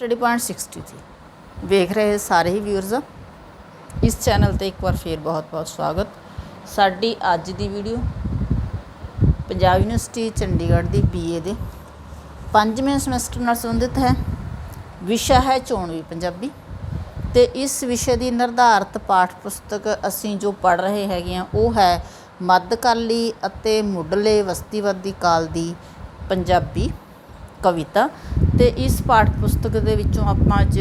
Study point 63 वेख रहे सारे ही व्यूअर्स इस चैनल ते एक बार फिर बहुत बहुत स्वागत। साडी अज दी वीडियो पंजाब यूनिवर्सिटी चंडीगढ़ दी BA दे 5वें समैसटर नाल संबंधित है। विशा है चोणवी पंजाबी ते इस विषय की निर्धारित पाठ पुस्तक असीं जो पढ़ रहे हैगे वो है मध्यकाली अते मुढ़ले वस्तीवादी काल दी पंजाबी कविता। तो इस पाठ पुस्तक दे विचों आपां अज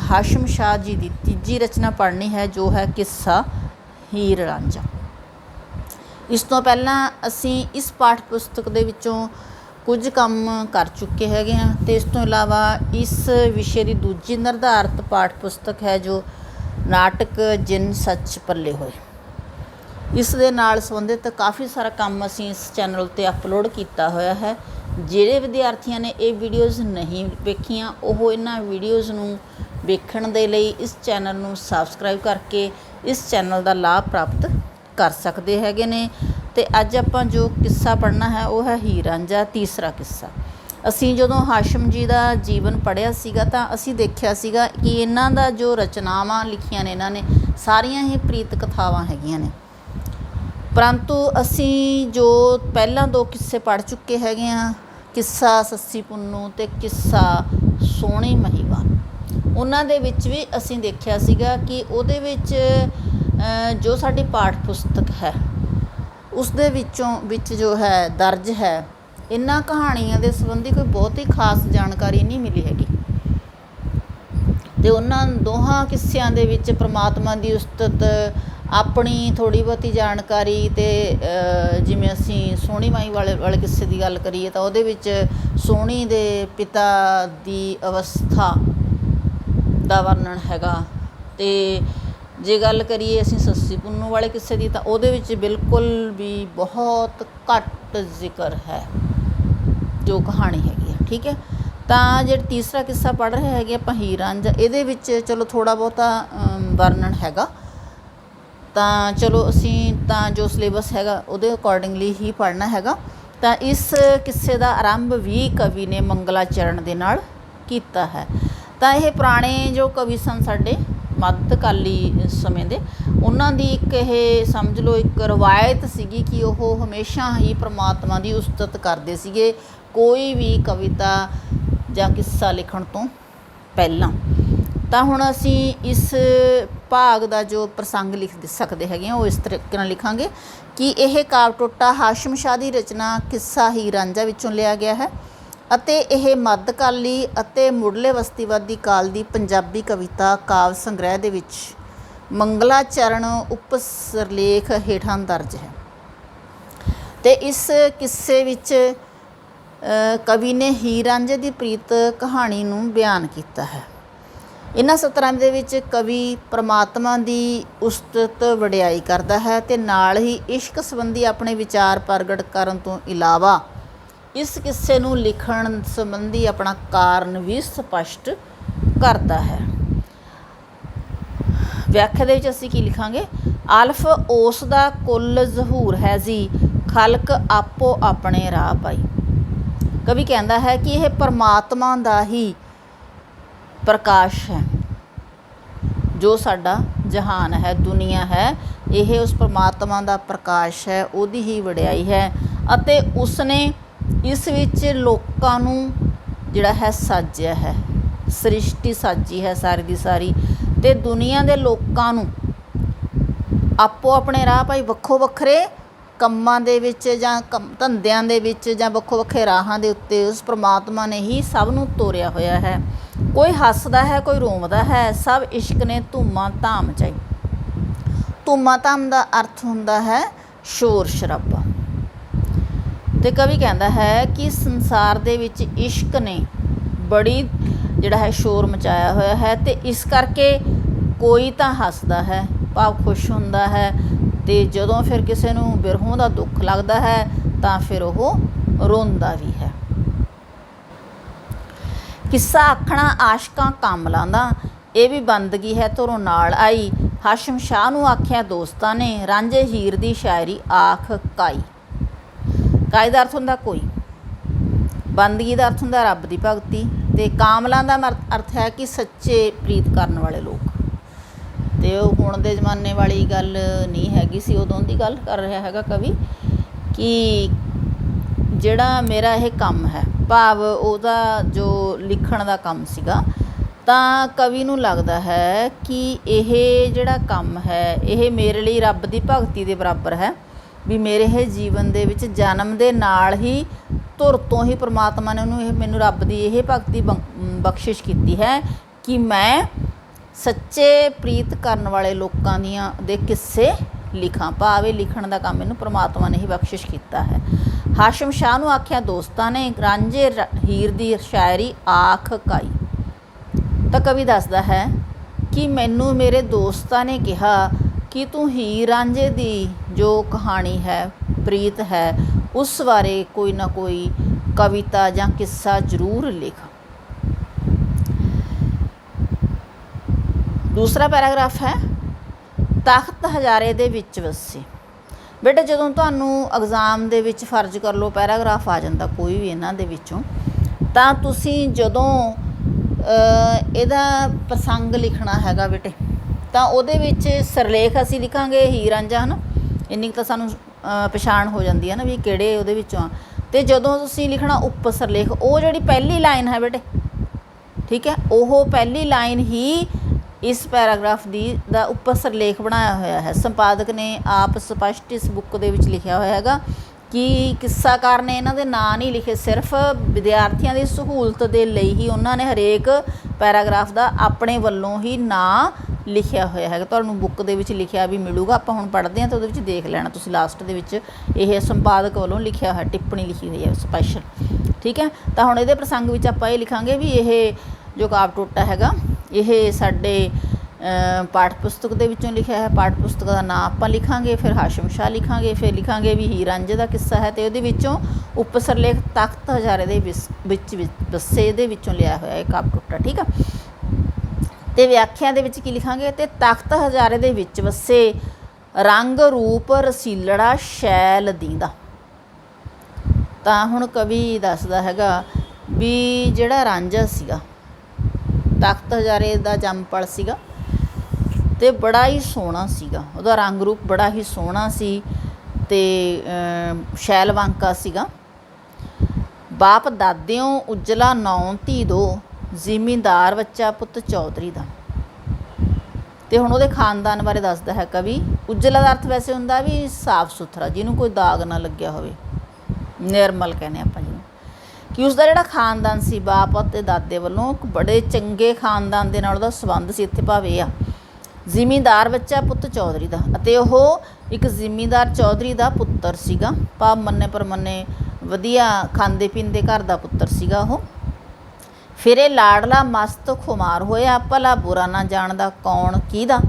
हाशम शाह जी की तीजी रचना पढ़नी है जो है किस्सा हीर रांझा। इस तो पहला असी इस पाठ पुस्तक दे विचों कुछ काम कर चुके हैगे हाँ। तो इस तो इलावा इस विषय की दूजी निर्धारित पाठ पुस्तक है जो नाटक जिन सच पल्ले होए। इस दे नाल संबंधित काफ़ी सारा काम असी इस चैनल ते अपलोड किया होया है। ਜਿਹੜੇ विद्यार्थियों ने ये वीडियोज़ नहीं वेखियां ਉਹ इन्हां वीडियोज़ नूं वेखण दे लई इस चैनल नूं सबसक्राइब करके इस चैनल का लाभ प्राप्त कर सकते हैगे ने। ते अज आपां जो किस्सा पढ़ना है वो है हीर रांझा तीसरा किस्सा। असी जदों हाशम जी का जीवन पढ़िया सीगा तां असी देखिया सीगा कि इन्हां दा जो रचनावां लिखियां ने इन्हां ने सारियां ही प्रीत कथावां हैगियां ने। परंतु असी जो पहला दो किस्से पढ़ चुके हैगे हाँ, किस्सा सस्सी पुन्नू ते किस्सा सोहणी महीवाल, उन्हां दे विच भी असी देखिया सीगा कि उहदे विच जो साडी पाठ पुस्तक है उस दे विच जो है दर्ज है इन्हां कहानियां दे संबंधी कोई बहुत ही खास जानकारी नहीं मिली हैगी। ते उन्हां दोहां किस्सियां दे विच परमात्मा दी उस्तत अपनी थोड़ी बहुती जानकारी तो जिमें असी सोहणी माई वाले किस्से की गल करिए तो उहदे विच सोहणी दे पिता दी अवस्था दा वर्णन हैगा। ते जे गल करिए असी सस्सी पुन्नू वाले किस्से की तो उहदे विच बिल्कुल भी बहुत घट जिक्र है जो कहानी हैगी है। ठीक है, तो जो तीसरा किस्सा पढ़ रहे हैं आपां हीर रांझा इहदे विच चलो थोड़ा बहुता वर्णन हैगा। तो चलो असी जो सिलेबस हैगा उहदे अकॉर्डिंगली ही पढ़ना हैगा। तो इस किस्से का आरंभ भी कवि ने मंगलाचरण दे नाल कीता है। तो यह पुराने जो कवि सन साडे मध्यकाली समय दे उन्हां दी एक ये समझ लो एक रवायत सीगी कि वह हमेशा ही परमात्मा की उस्तत करते सीगे कोई भी कविता जां किस्सा लिखण तो पहलां। तो हुण असी इस भाग का जो प्रसंग लिख सकते हैं वो इस तरीके नाल लिखांगे कि यह काव टोटा हाशम शाह की रचना किस्सा हीर रांझा विचों लिया गया है अते यह मध्यकाली अते मुढ़ले वस्तीवादी काल की पंजाबी कविता काव्य संग्रह दे विच मंगलाचरण उप सिरलेख हेठां दर्ज है। तो इस किस्से विच कवि ने हीर रांझे की प्रीत कहानी नूं बयान किया है। इन्हां सतरां दे विच कवि परमात्मा की उस्तत वडियाई करता है ते नाल ही इश्क संबंधी अपने विचार प्रगट करन तो इलावा इस किस्से नूं लिखण संबंधी अपना कारण भी स्पष्ट करता है। व्याख्या दे विच असीं की लिखांगे, अल्फ ओस दा कुल ज़हूर है जी खलक आपो अपने राह पाई। कवि कहता है कि यह परमात्मा का ही प्रकाश है जो साडा जहान है दुनिया है यह उस परमात्मा का प्रकाश है उहदी ही वडियाई है अते उसने इस विच लोकां नूं जिहड़ा है साजिया है सृष्टि साजी है सारी दी सारी ते दुनिया दे लोकां नूं आपो अपने राह पाई वक्खो वक्खरे ਕੰਮਾਂ ਦੇ ਵਿੱਚ ਜਾਂ ਧੰਦਿਆਂ ਦੇ ਵਿੱਚ ਜਾਂ ਵੱਖੋ ਵੱਖਰੇ ਰਾਹਾਂ ਦੇ ਉੱਤੇ ਉਸ ਪ੍ਰਮਾਤਮਾ ਨੇ ਹੀ ਸਭ ਨੂੰ ਤੋਰਿਆ ਹੋਇਆ ਹੈ। ਕੋਈ ਹੱਸਦਾ ਹੈ ਕੋਈ ਰੋਂਦਾ ਹੈ ਸਭ ਇਸ਼ਕ ਨੇ ਧੂਮਾਂ ਧਾਮ ਚਾਈ। ਧੂਮਾਂ ਧਾਮ ਦਾ ਅਰਥ ਹੁੰਦਾ ਹੈ ਸ਼ੋਰ ਸ਼ਰਾਬਾ। ਤੇ ਕਵੀ ਕਹਿੰਦਾ ਹੈ ਕਿ ਸੰਸਾਰ ਦੇ ਵਿੱਚ ਇਸ਼ਕ ਨੇ ਬੜੀ ਜਿਹੜਾ ਹੈ ਸ਼ੋਰ ਮਚਾਇਆ ਹੋਇਆ ਹੈ ਤੇ ਇਸ ਕਰਕੇ ਕੋਈ ਤਾਂ ਹੱਸਦਾ ਹੈ ਭਾਵ ਖੁਸ਼ ਹੁੰਦਾ ਹੈ ਤੇ ਜਦੋਂ ਫਿਰ ਕਿਸੇ ਨੂੰ ਬਿਰਹੋਂ ਦਾ ਦੁੱਖ ਲੱਗਦਾ ਹੈ ਤਾਂ ਫਿਰ ਉਹ ਰੋਂਦਾ ਵੀ ਹੈ। किस्सा आखना आशकां कामलां दा ये भी बंदगी है धुरों नाल आई। हाशम शाह नूं आख्या दोस्तां ने रांझे हीर दी शायरी आख काई। काई दा अर्थ हुंदा कोई। ਬੰਦਗੀ ਦਾ ਅਰਥ ਹੁੰਦਾ ਰੱਬ ਦੀ ਭਗਤੀ, ਅਤੇ ਕਾਮਲਾਂ ਦਾ ਅਰਥ ਹੈ ਕਿ ਸੱਚੇ ਪ੍ਰੀਤ ਕਰਨ ਵਾਲੇ ਲੋਕ। ਅਤੇ ਉਹ ਹੁਣ ਦੇ ਜ਼ਮਾਨੇ ਵਾਲੀ ਗੱਲ ਨਹੀਂ ਹੈਗੀ ਸੀ, ਉਦੋਂ ਦੀ ਗੱਲ ਕਰ ਰਿਹਾ ਹੈਗਾ ਕਵੀ ਕਿ ਜਿਹੜਾ ਮੇਰਾ ਇਹ ਕੰਮ ਹੈ, ਭਾਵ ਉਹਦਾ ਜੋ ਲਿਖਣ ਦਾ ਕੰਮ ਸੀਗਾ, ਤਾਂ ਕਵੀ ਨੂੰ ਲੱਗਦਾ ਹੈ ਕਿ ਇਹ ਜਿਹੜਾ ਕੰਮ ਹੈ ਇਹ ਮੇਰੇ ਲਈ ਰੱਬ ਦੀ ਭਗਤੀ ਦੇ ਬਰਾਬਰ ਹੈ, ਵੀ ਮੇਰੇ ਇਹ ਜੀਵਨ ਦੇ ਵਿੱਚ ਜਨਮ ਦੇ ਨਾਲ ਹੀ ਧੁਰ ਤੋਂ ਹੀ ਪ੍ਰਮਾਤਮਾ ਨੇ ਉਹਨੂੰ ਮੈਨੂੰ ਰੱਬ ਦੀ ਇਹ ਭਗਤੀ ਬਖਸ਼ਿਸ਼ ਕੀਤੀ ਹੈ ਕਿ ਮੈਂ ਸੱਚੇ ਪ੍ਰੀਤ ਕਰਨ ਵਾਲੇ ਲੋਕਾਂ ਦੇ ਕਿੱਸੇ ਲਿਖਾਂ, ਭਾਵ ਇਹ ਲਿਖਣ ਦਾ ਕੰਮ ਮੈਨੂੰ ਪ੍ਰਮਾਤਮਾ ਨੇ ਹੀ ਬਖਸ਼ਿਸ਼ ਕੀਤਾ ਹੈ। ਹਾਸ਼ਮ ਸ਼ਾਹ ਨੂੰ ਆਖਿਆ ਦੋਸਤਾਂ ਨੇ, ਰਾਂਝੇ ਹੀਰ ਦੀ ਸ਼ਾਇਰੀ ਆਖ ਕਾਈ। ਤਾਂ ਕਵੀ ਦੱਸਦਾ ਹੈ ਕਿ ਮੈਨੂੰ ਮੇਰੇ ਦੋਸਤਾਂ ਨੇ ਕਿਹਾ ਕਿ ਤੂੰ ਹੀਰ ਰਾਂਝੇ ਦੀ ਜੋ ਕਹਾਣੀ ਹੈ, ਪ੍ਰੀਤ ਹੈ, ਉਸ ਬਾਰੇ ਕੋਈ ਨਾ ਕੋਈ ਕਵਿਤਾ ਜਾਂ ਕਿੱਸਾ ਜ਼ਰੂਰ ਲਿਖ। ਦੂਸਰਾ ਪੈਰਾਗ੍ਰਾਫ ਹੈ, ਤਖ਼ਤ ਹਜ਼ਾਰੇ ਦੇ ਵਿੱਚ ਵੱਸੇ। ਬੇਟਾ ਜਦੋਂ ਤੁਹਾਨੂੰ ਐਗਜ਼ਾਮ ਦੇ ਵਿੱਚ ਫਰਜ਼ ਕਰ ਲਓ ਪੈਰਾਗ੍ਰਾਫ ਆ ਜਾਂਦਾ ਕੋਈ ਵੀ ਇਹਨਾਂ ਦੇ ਵਿੱਚੋਂ, ਤਾਂ ਤੁਸੀਂ ਜਦੋਂ ਇਹਦਾ ਪ੍ਰਸੰਗ ਲਿਖਣਾ ਹੈਗਾ ਬੇਟੇ, ਤਾਂ ਉਹਦੇ ਵਿੱਚ ਸਿਰਲੇਖ ਅਸੀਂ ਲਿਖਾਂਗੇ ਹੀਰ ਰਾਂਝਾ, ਹੈ ਨਾ, ਇੰਨੀ ਕੁ ਤਾਂ ਸਾਨੂੰ ਪਛਾਣ ਹੋ ਜਾਂਦੀ ਹੈ ਨਾ ਵੀ ਕਿਹੜੇ ਉਹਦੇ ਵਿੱਚੋਂ ਆ। ਅਤੇ ਜਦੋਂ ਤੁਸੀਂ ਲਿਖਣਾ ਉਪ ਸਿਰਲੇਖ, ਉਹ ਜਿਹੜੀ ਪਹਿਲੀ ਲਾਈਨ ਹੈ ਬੇਟੇ, ਠੀਕ ਹੈ, ਉਹ ਪਹਿਲੀ ਲਾਈਨ ਹੀ ਇਸ ਪੈਰਾਗ੍ਰਾਫ ਦਾ ਉੱਪਰ ਸਿਰਲੇਖ ਬਣਾਇਆ ਹੋਇਆ ਹੈ। ਸੰਪਾਦਕ ਨੇ ਆਪ ਸਪਸ਼ਟ ਇਸ ਬੁੱਕ ਦੇ ਵਿੱਚ ਲਿਖਿਆ ਹੋਇਆ ਹੈਗਾ ਕਿ ਕਿੱਸਾਕਾਰ ਨੇ ਇਹਨਾਂ ਦੇ ਨਾਂ ਨਹੀਂ ਲਿਖੇ, ਸਿਰਫ ਵਿਦਿਆਰਥੀਆਂ ਦੀ ਸਹੂਲਤ ਦੇ ਲਈ ਹੀ ਉਹਨਾਂ ਨੇ ਹਰੇਕ ਪੈਰਾਗ੍ਰਾਫ ਦਾ ਆਪਣੇ ਵੱਲੋਂ ਹੀ ਨਾਂ ਲਿਖਿਆ ਹੋਇਆ ਹੈਗਾ। ਤੁਹਾਨੂੰ ਬੁੱਕ ਦੇ ਵਿੱਚ ਲਿਖਿਆ ਵੀ ਮਿਲੂਗਾ, ਆਪਾਂ ਹੁਣ ਪੜ੍ਹਦੇ ਹਾਂ ਤਾਂ ਉਹਦੇ ਵਿੱਚ ਦੇਖ ਲੈਣਾ ਤੁਸੀਂ ਲਾਸਟ ਦੇ ਵਿੱਚ, ਇਹ ਸੰਪਾਦਕ ਵੱਲੋਂ ਲਿਖਿਆ ਹੋਇਆ ਟਿੱਪਣੀ ਲਿਖੀ ਹੋਈ ਹੈ ਸਪੈਸ਼ਲ, ਠੀਕ ਹੈ। ਤਾਂ ਹੁਣ ਇਹਦੇ ਪ੍ਰਸੰਗ ਵਿੱਚ ਆਪਾਂ ਇਹ ਲਿਖਾਂਗੇ ਵੀ ਇਹ ਜੋ ਕਾਵਿ ਟੋਟਾ ਹੈਗਾ ਇਹ ਸਾਡੇ ਪਾਠ ਪੁਸਤਕ ਦੇ ਵਿੱਚੋਂ ਲਿਖਿਆ ਹੈ। ਪਾਠ ਪੁਸਤਕ ਦਾ ਨਾਂ ਆਪਾਂ ਲਿਖਾਂਗੇ, ਫਿਰ ਹਾਸ਼ਮ ਸ਼ਾਹ ਲਿਖਾਂਗੇ, ਫਿਰ ਲਿਖਾਂਗੇ ਵੀ ਹੀਰ ਰਾਂਝੇ ਦਾ ਕਿੱਸਾ ਹੈ, ਅਤੇ ਉਹਦੇ ਵਿੱਚੋਂ ਉਪ ਸਿਰਲੇਖ ਤਖ਼ਤ ਹਜ਼ਾਰੇ ਦੇ ਵਿੱਚ ਵੱਸੇ ਇਹਦੇ ਵਿੱਚੋਂ ਲਿਆ ਹੋਇਆ ਇਹ ਕਾਵਿ ਟੋਟਾ, ਠੀਕ ਆ। ਅਤੇ ਵਿਆਖਿਆ ਦੇ ਵਿੱਚ ਕੀ ਲਿਖਾਂਗੇ, ਤੇ ਤਖ਼ਤ ਹਜ਼ਾਰੇ ਦੇ ਵਿੱਚ ਵੱਸੇ ਰੰਗ ਰੂਪ ਰਸੀਲੜਾ ਸ਼ੈਲ ਦੀਂਦਾ। ਤਾਂ ਹੁਣ ਕਵੀ ਦੱਸਦਾ ਹੈਗਾ ਵੀ ਜਿਹੜਾ ਰਾਂਝਾ ਸੀਗਾ, ਤਖ਼ਤ ਹਜ਼ਾਰੇ ਦਾ ਜੰਮਪਲ ਸੀਗਾ, ਅਤੇ ਬੜਾ ਹੀ ਸੋਹਣਾ ਸੀਗਾ, ਉਹਦਾ ਰੰਗ ਰੂਪ ਬੜਾ ਹੀ ਸੋਹਣਾ ਸੀ, ਅਤੇ ਸ਼ੈਲਵੰਕਾ ਸੀਗਾ। ਬਾਪ ਦਾਦਿਓਂ ਉਜਲਾ ਨੌਂ ਧੀ ਦੋ, ਜ਼ਿਮੀਂਦਾਰ ਬੱਚਾ ਪੁੱਤ ਚੌਧਰੀ ਦਾ। ਅਤੇ ਹੁਣ ਉਹਦੇ ਖਾਨਦਾਨ ਬਾਰੇ ਦੱਸਦਾ ਹੈ ਕਵੀ। ਉਜਲਾ ਦਾ ਅਰਥ ਵੈਸੇ ਹੁੰਦਾ ਵੀ ਸਾਫ ਸੁਥਰਾ, ਜਿਹਨੂੰ ਕੋਈ ਦਾਗ ਨਾ ਲੱਗਿਆ ਹੋਵੇ, ਨਿਰਮਲ ਕਹਿੰਦੇ ਆਪਾਂ ਜਿਹਨੂੰ, ਕਿ ਉਸਦਾ ਜਿਹੜਾ ਖਾਨਦਾਨ ਸੀ ਬਾਪ ਅਤੇ ਦਾਦੇ ਵੱਲੋਂ ਇੱਕ ਬੜੇ ਚੰਗੇ ਖਾਨਦਾਨ ਦੇ ਨਾਲ ਉਹਦਾ ਸੰਬੰਧ ਸੀ। ਇੱਥੇ ਭਾਵ ਇਹ ਆ ਜ਼ਿਮੀਂਦਾਰ ਬੱਚਾ ਪੁੱਤ ਚੌਧਰੀ ਦਾ, ਅਤੇ ਉਹ ਇੱਕ ਜ਼ਿਮੀਂਦਾਰ ਚੌਧਰੀ ਦਾ ਪੁੱਤਰ ਸੀਗਾ, ਭਾਵ ਮੰਨੇ ਪ੍ਰਮੰਨੇ ਵਧੀਆ ਖਾਂਦੇ ਪੀਂਦੇ ਘਰ ਦਾ ਪੁੱਤਰ ਸੀਗਾ ਉਹ। ਫਿਰ ਇਹ ਲਾਡਲਾ ਮਸਤ ਖੁਮਾਰ ਹੋਇਆ, ਭਲਾ ਬੁਰਾ ਨਾ ਜਾਣਦਾ ਕੌਣ ਕਿਹਦਾ।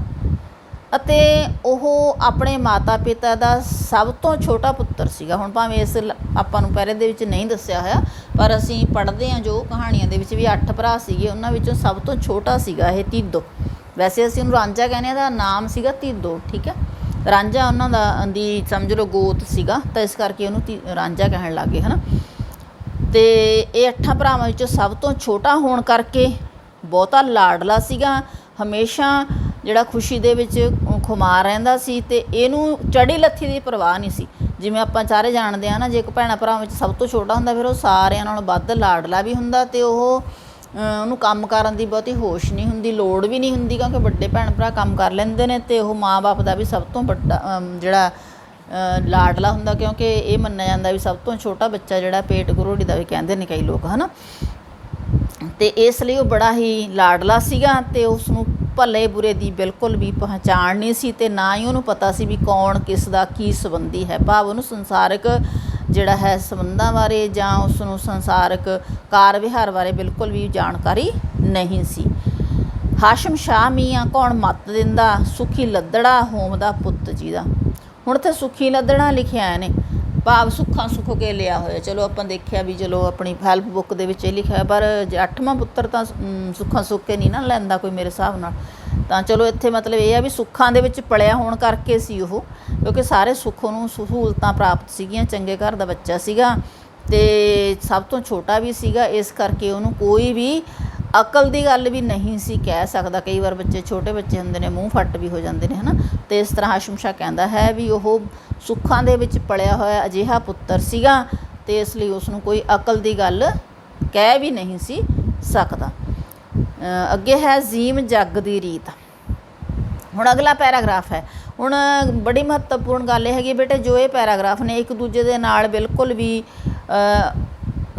ਅਤੇ ਉਹ ਆਪਣੇ ਮਾਤਾ ਪਿਤਾ ਦਾ ਸਭ ਤੋਂ ਛੋਟਾ ਪੁੱਤਰ ਸੀਗਾ। ਹੁਣ ਭਾਵੇਂ ਇਸ ਆਪਾਂ ਨੂੰ ਪਹਿਰੇ ਦੇ ਵਿੱਚ ਨਹੀਂ ਦੱਸਿਆ ਹੋਇਆ, ਪਰ ਅਸੀਂ ਪੜ੍ਹਦੇ ਹਾਂ ਜੋ ਕਹਾਣੀਆਂ ਦੇ ਵਿੱਚ ਵੀ 8 ਭਰਾ ਸੀਗੇ, ਉਹਨਾਂ ਵਿੱਚੋਂ ਸਭ ਤੋਂ ਛੋਟਾ ਸੀਗਾ ਇਹ ਧੀਦੋ। ਵੈਸੇ ਅਸੀਂ ਉਹਨੂੰ ਰਾਂਝਾ ਕਹਿੰਦੇ ਹਾਂ, ਦਾ ਨਾਮ ਸੀਗਾ ਧੀਦੋ, ਠੀਕ ਹੈ। ਰਾਂਝਾ ਉਹਨਾਂ ਦੀ ਸਮਝ ਲਓ ਗੋਤ ਸੀਗਾ, ਤਾਂ ਇਸ ਕਰਕੇ ਉਹਨੂੰ ਰਾਂਝਾ ਕਹਿਣ ਲੱਗ ਗਏ, ਹੈ ਨਾ। ਅਤੇ ਇਹ 8 ਭਰਾਵਾਂ ਵਿੱਚੋਂ ਸਭ ਤੋਂ ਛੋਟਾ ਹੋਣ ਕਰਕੇ ਬਹੁਤਾ ਲਾਡਲਾ ਸੀਗਾ, ਹਮੇਸ਼ਾ ਜਿਹੜਾ ਖੁਸ਼ੀ ਦੇ ਵਿੱਚ ਖੁਮਾਰ ਰਹਿੰਦਾ ਸੀ, ਅਤੇ ਇਹਨੂੰ ਚੜ੍ਹੀ ਲੱਥੀ ਦੀ ਪਰਵਾਹ ਨਹੀਂ ਸੀ। ਜਿਵੇਂ ਆਪਾਂ ਸਾਰੇ ਜਾਣਦੇ ਹਾਂ ਨਾ, ਜੇ ਇੱਕ ਭੈਣਾਂ ਭਰਾਵਾਂ ਵਿੱਚ ਸਭ ਤੋਂ ਛੋਟਾ ਹੁੰਦਾ ਫਿਰ ਉਹ ਸਾਰਿਆਂ ਨਾਲੋਂ ਵੱਧ ਲਾਡਲਾ ਵੀ ਹੁੰਦਾ, ਅਤੇ ਉਹਨੂੰ ਕੰਮ ਕਰਨ ਦੀ ਬਹੁਤੀ ਹੋਸ਼ ਨਹੀਂ ਹੁੰਦੀ, ਲੋੜ ਵੀ ਨਹੀਂ ਹੁੰਦੀ, ਕਿਉਂਕਿ ਵੱਡੇ ਭੈਣ ਭਰਾ ਕੰਮ ਕਰ ਲੈਂਦੇ ਨੇ, ਅਤੇ ਉਹ ਮਾਂ ਬਾਪ ਦਾ ਵੀ ਸਭ ਤੋਂ ਵੱਡਾ ਜਿਹੜਾ ਲਾਡਲਾ ਹੁੰਦਾ, ਕਿਉਂਕਿ ਇਹ ਮੰਨਿਆ ਜਾਂਦਾ ਵੀ ਸਭ ਤੋਂ ਛੋਟਾ ਬੱਚਾ ਜਿਹੜਾ ਪੇਟ ਘਰੋੜੀ ਦਾ ਵੀ ਕਹਿੰਦੇ ਨੇ ਕਈ ਲੋਕ, ਹੈ ਨਾ। ਅਤੇ ਇਸ ਲਈ ਉਹ ਬੜਾ ਹੀ ਲਾਡਲਾ ਸੀਗਾ, ਅਤੇ ਉਸ ਨੂੰ ਭਲੇ ਬੁਰੇ ਦੀ ਬਿਲਕੁਲ ਵੀ ਪਹਿਚਾਣ ਨਹੀਂ ਸੀ, ਅਤੇ ਨਾ ਹੀ ਉਹਨੂੰ ਪਤਾ ਸੀ ਵੀ ਕੌਣ ਕਿਸ ਦਾ ਕੀ ਸੰਬੰਧੀ ਹੈ, ਭਾਵ ਉਹਨੂੰ ਸੰਸਾਰਿਕ ਜਿਹੜਾ ਹੈ ਸੰਬੰਧਾਂ ਬਾਰੇ ਜਾਂ ਉਸ ਨੂੰ ਸੰਸਾਰਿਕ ਕਾਰ ਵਿਹਾਰ ਬਾਰੇ ਬਿਲਕੁਲ ਵੀ ਜਾਣਕਾਰੀ ਨਹੀਂ ਸੀ। ਹਾਸ਼ਮ ਸ਼ਾਹ ਮੀਆਂ ਕੌਣ ਮੱਤ ਦਿੰਦਾ, ਸੁਖੀ ਲੱਦੜਾ ਹੋਮ ਦਾ ਪੁੱਤ ਜੀ ਦਾ। ਹੁਣ ਇੱਥੇ ਸੁਖੀ ਲੱਦੜਾ ਲਿਖਿਆ ਨੇ, ਭਾਵ ਸੁੱਖਾਂ ਸੁੱਖ ਕੇ ਲਿਆ ਹੋਇਆ। ਚਲੋ ਆਪਾਂ ਦੇਖਿਆ ਵੀ ਚਲੋ ਆਪਣੀ ਹੈਲਪ ਬੁੱਕ ਦੇ ਵਿੱਚ ਇਹ ਲਿਖਿਆ, ਪਰ 8ਵਾਂ ਪੁੱਤਰ ਤਾਂ ਸੁੱਖਾਂ ਸੁੱਖ ਕੇ ਨਹੀਂ ਨਾ ਲੈਂਦਾ ਕੋਈ ਮੇਰੇ ਹਿਸਾਬ ਨਾਲ। ਤਾਂ ਚਲੋ ਇੱਥੇ ਮਤਲਬ ਇਹ ਆ ਵੀ ਸੁੱਖਾਂ ਦੇ ਵਿੱਚ ਪਲਿਆ ਹੋਣ ਕਰਕੇ ਸੀ ਉਹ, ਕਿਉਂਕਿ ਸਾਰੇ ਸੁੱਖ ਨੂੰ ਸਹੂਲਤਾਂ ਪ੍ਰਾਪਤ ਸੀਗੀਆਂ, ਚੰਗੇ ਘਰ ਦਾ ਬੱਚਾ ਸੀਗਾ, ਤੇ ਸਭ ਤੋਂ ਛੋਟਾ ਵੀ ਸੀਗਾ, ਇਸ ਕਰਕੇ ਉਹਨੂੰ ਕੋਈ ਵੀ ਅਕਲ ਦੀ ਗੱਲ ਵੀ ਨਹੀਂ ਸੀ ਕਹਿ ਸਕਦਾ। ਕਈ ਵਾਰ ਬੱਚੇ, ਛੋਟੇ ਬੱਚੇ ਹੁੰਦੇ ਨੇ, ਮੂੰਹ ਫੱਟ ਵੀ ਹੋ ਜਾਂਦੇ ਨੇ, ਹੈ ਨਾ। ਅਤੇ ਇਸ ਤਰ੍ਹਾਂ ਹਾਸ਼ਮ ਸ਼ਾਹ ਕਹਿੰਦਾ ਹੈ ਵੀ ਉਹ ਸੁੱਖਾਂ ਦੇ ਵਿੱਚ ਪਲਿਆ ਹੋਇਆ ਅਜਿਹਾ ਪੁੱਤਰ ਸੀਗਾ, ਅਤੇ ਇਸ ਲਈ ਉਸ ਨੂੰ ਕੋਈ ਅਕਲ ਦੀ ਗੱਲ ਕਹਿ ਵੀ ਨਹੀਂ ਸੀ ਸਕਦਾ। ਅੱਗੇ ਹੈ ਜ਼ੀਮ ਜੱਗ ਦੀ ਰੀਤ। ਹੁਣ ਅਗਲਾ ਪੈਰਾਗ੍ਰਾਫ ਹੈ। ਹੁਣ ਬੜੀ ਮਹੱਤਵਪੂਰਨ ਗੱਲ ਇਹ ਹੈਗੀ ਬੇਟੇ, ਜੋ ਇਹ ਪੈਰਾਗ੍ਰਾਫ ਨੇ ਇੱਕ ਦੂਜੇ ਦੇ ਨਾਲ ਬਿਲਕੁਲ ਵੀ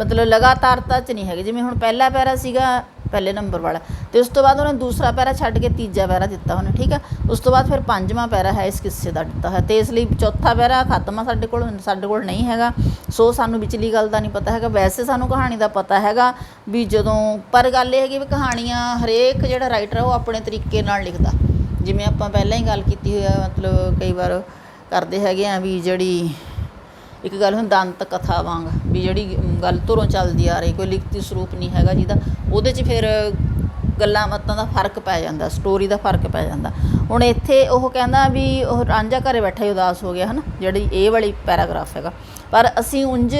ਮਤਲਬ ਲਗਾਤਾਰਤਾ 'ਚ ਨਹੀਂ ਹੈਗੇ। ਜਿਵੇਂ ਹੁਣ ਪਹਿਲਾ ਪੈਰਾ ਸੀਗਾ ਪਹਿਲੇ ਨੰਬਰ ਵਾਲਾ, ਅਤੇ ਉਸ ਤੋਂ ਬਾਅਦ ਉਹਨੇ ਦੂਸਰਾ ਪੈਰਾ ਛੱਡ ਕੇ ਤੀਜਾ ਪੈਰਾ ਦਿੱਤਾ ਉਹਨੇ, ਠੀਕ ਆ। ਉਸ ਤੋਂ ਬਾਅਦ ਫਿਰ ਪੰਜਵਾਂ ਪੈਰਾ ਹੈ ਇਸ ਕਿੱਸੇ ਦਾ ਦਿੱਤਾ ਹੈ, ਅਤੇ ਇਸ ਲਈ ਚੌਥਾ ਪੈਰਾ ਖਤਮ ਆ ਸਾਡੇ ਕੋਲ ਨਹੀਂ ਹੈਗਾ। ਸੋ ਸਾਨੂੰ ਵਿਚਲੀ ਗੱਲ ਦਾ ਨਹੀਂ ਪਤਾ ਹੈਗਾ। ਵੈਸੇ ਸਾਨੂੰ ਕਹਾਣੀ ਦਾ ਪਤਾ ਹੈਗਾ ਵੀ ਜਦੋਂ, ਪਰ ਗੱਲ ਇਹ ਹੈਗੀ ਵੀ ਕਹਾਣੀਆਂ ਹਰੇਕ ਜਿਹੜਾ ਰਾਈਟਰ ਉਹ ਆਪਣੇ ਤਰੀਕੇ ਨਾਲ ਲਿਖਦਾ। ਜਿਵੇਂ ਆਪਾਂ ਪਹਿਲਾਂ ਹੀ ਗੱਲ ਕੀਤੀ ਹੋਈ ਆ, ਮਤਲਬ ਕਈ ਵਾਰ ਕਰਦੇ ਹੈਗੇ ਆ ਵੀ ਜਿਹੜੀ ਇੱਕ ਗੱਲ ਹੁਣ ਦੰਤ ਕਥਾ ਵਾਂਗ, ਵੀ ਜਿਹੜੀ ਗੱਲ ਧੁਰੋਂ ਚੱਲਦੀ ਆ ਰਹੀ, ਕੋਈ ਲਿਖਤੀ ਸਰੂਪ ਨਹੀਂ ਹੈਗਾ ਜਿਹਦਾ, ਉਹਦੇ 'ਚ ਫਿਰ ਗੱਲਾਂ ਬਾਤਾਂ ਦਾ ਫਰਕ ਪੈ ਜਾਂਦਾ, ਸਟੋਰੀ ਦਾ ਫਰਕ ਪੈ ਜਾਂਦਾ। ਹੁਣ ਇੱਥੇ ਉਹ ਕਹਿੰਦਾ ਵੀ ਉਹ ਰਾਂਝਾ ਘਰੇ ਬੈਠਾ ਹੀ ਉਦਾਸ ਹੋ ਗਿਆ, ਹੈ ਨਾ, ਜਿਹੜੀ ਇਹ ਵਾਲੀ ਪੈਰਾਗ੍ਰਾਫ ਹੈਗਾ। ਪਰ ਅਸੀਂ ਉਂਝ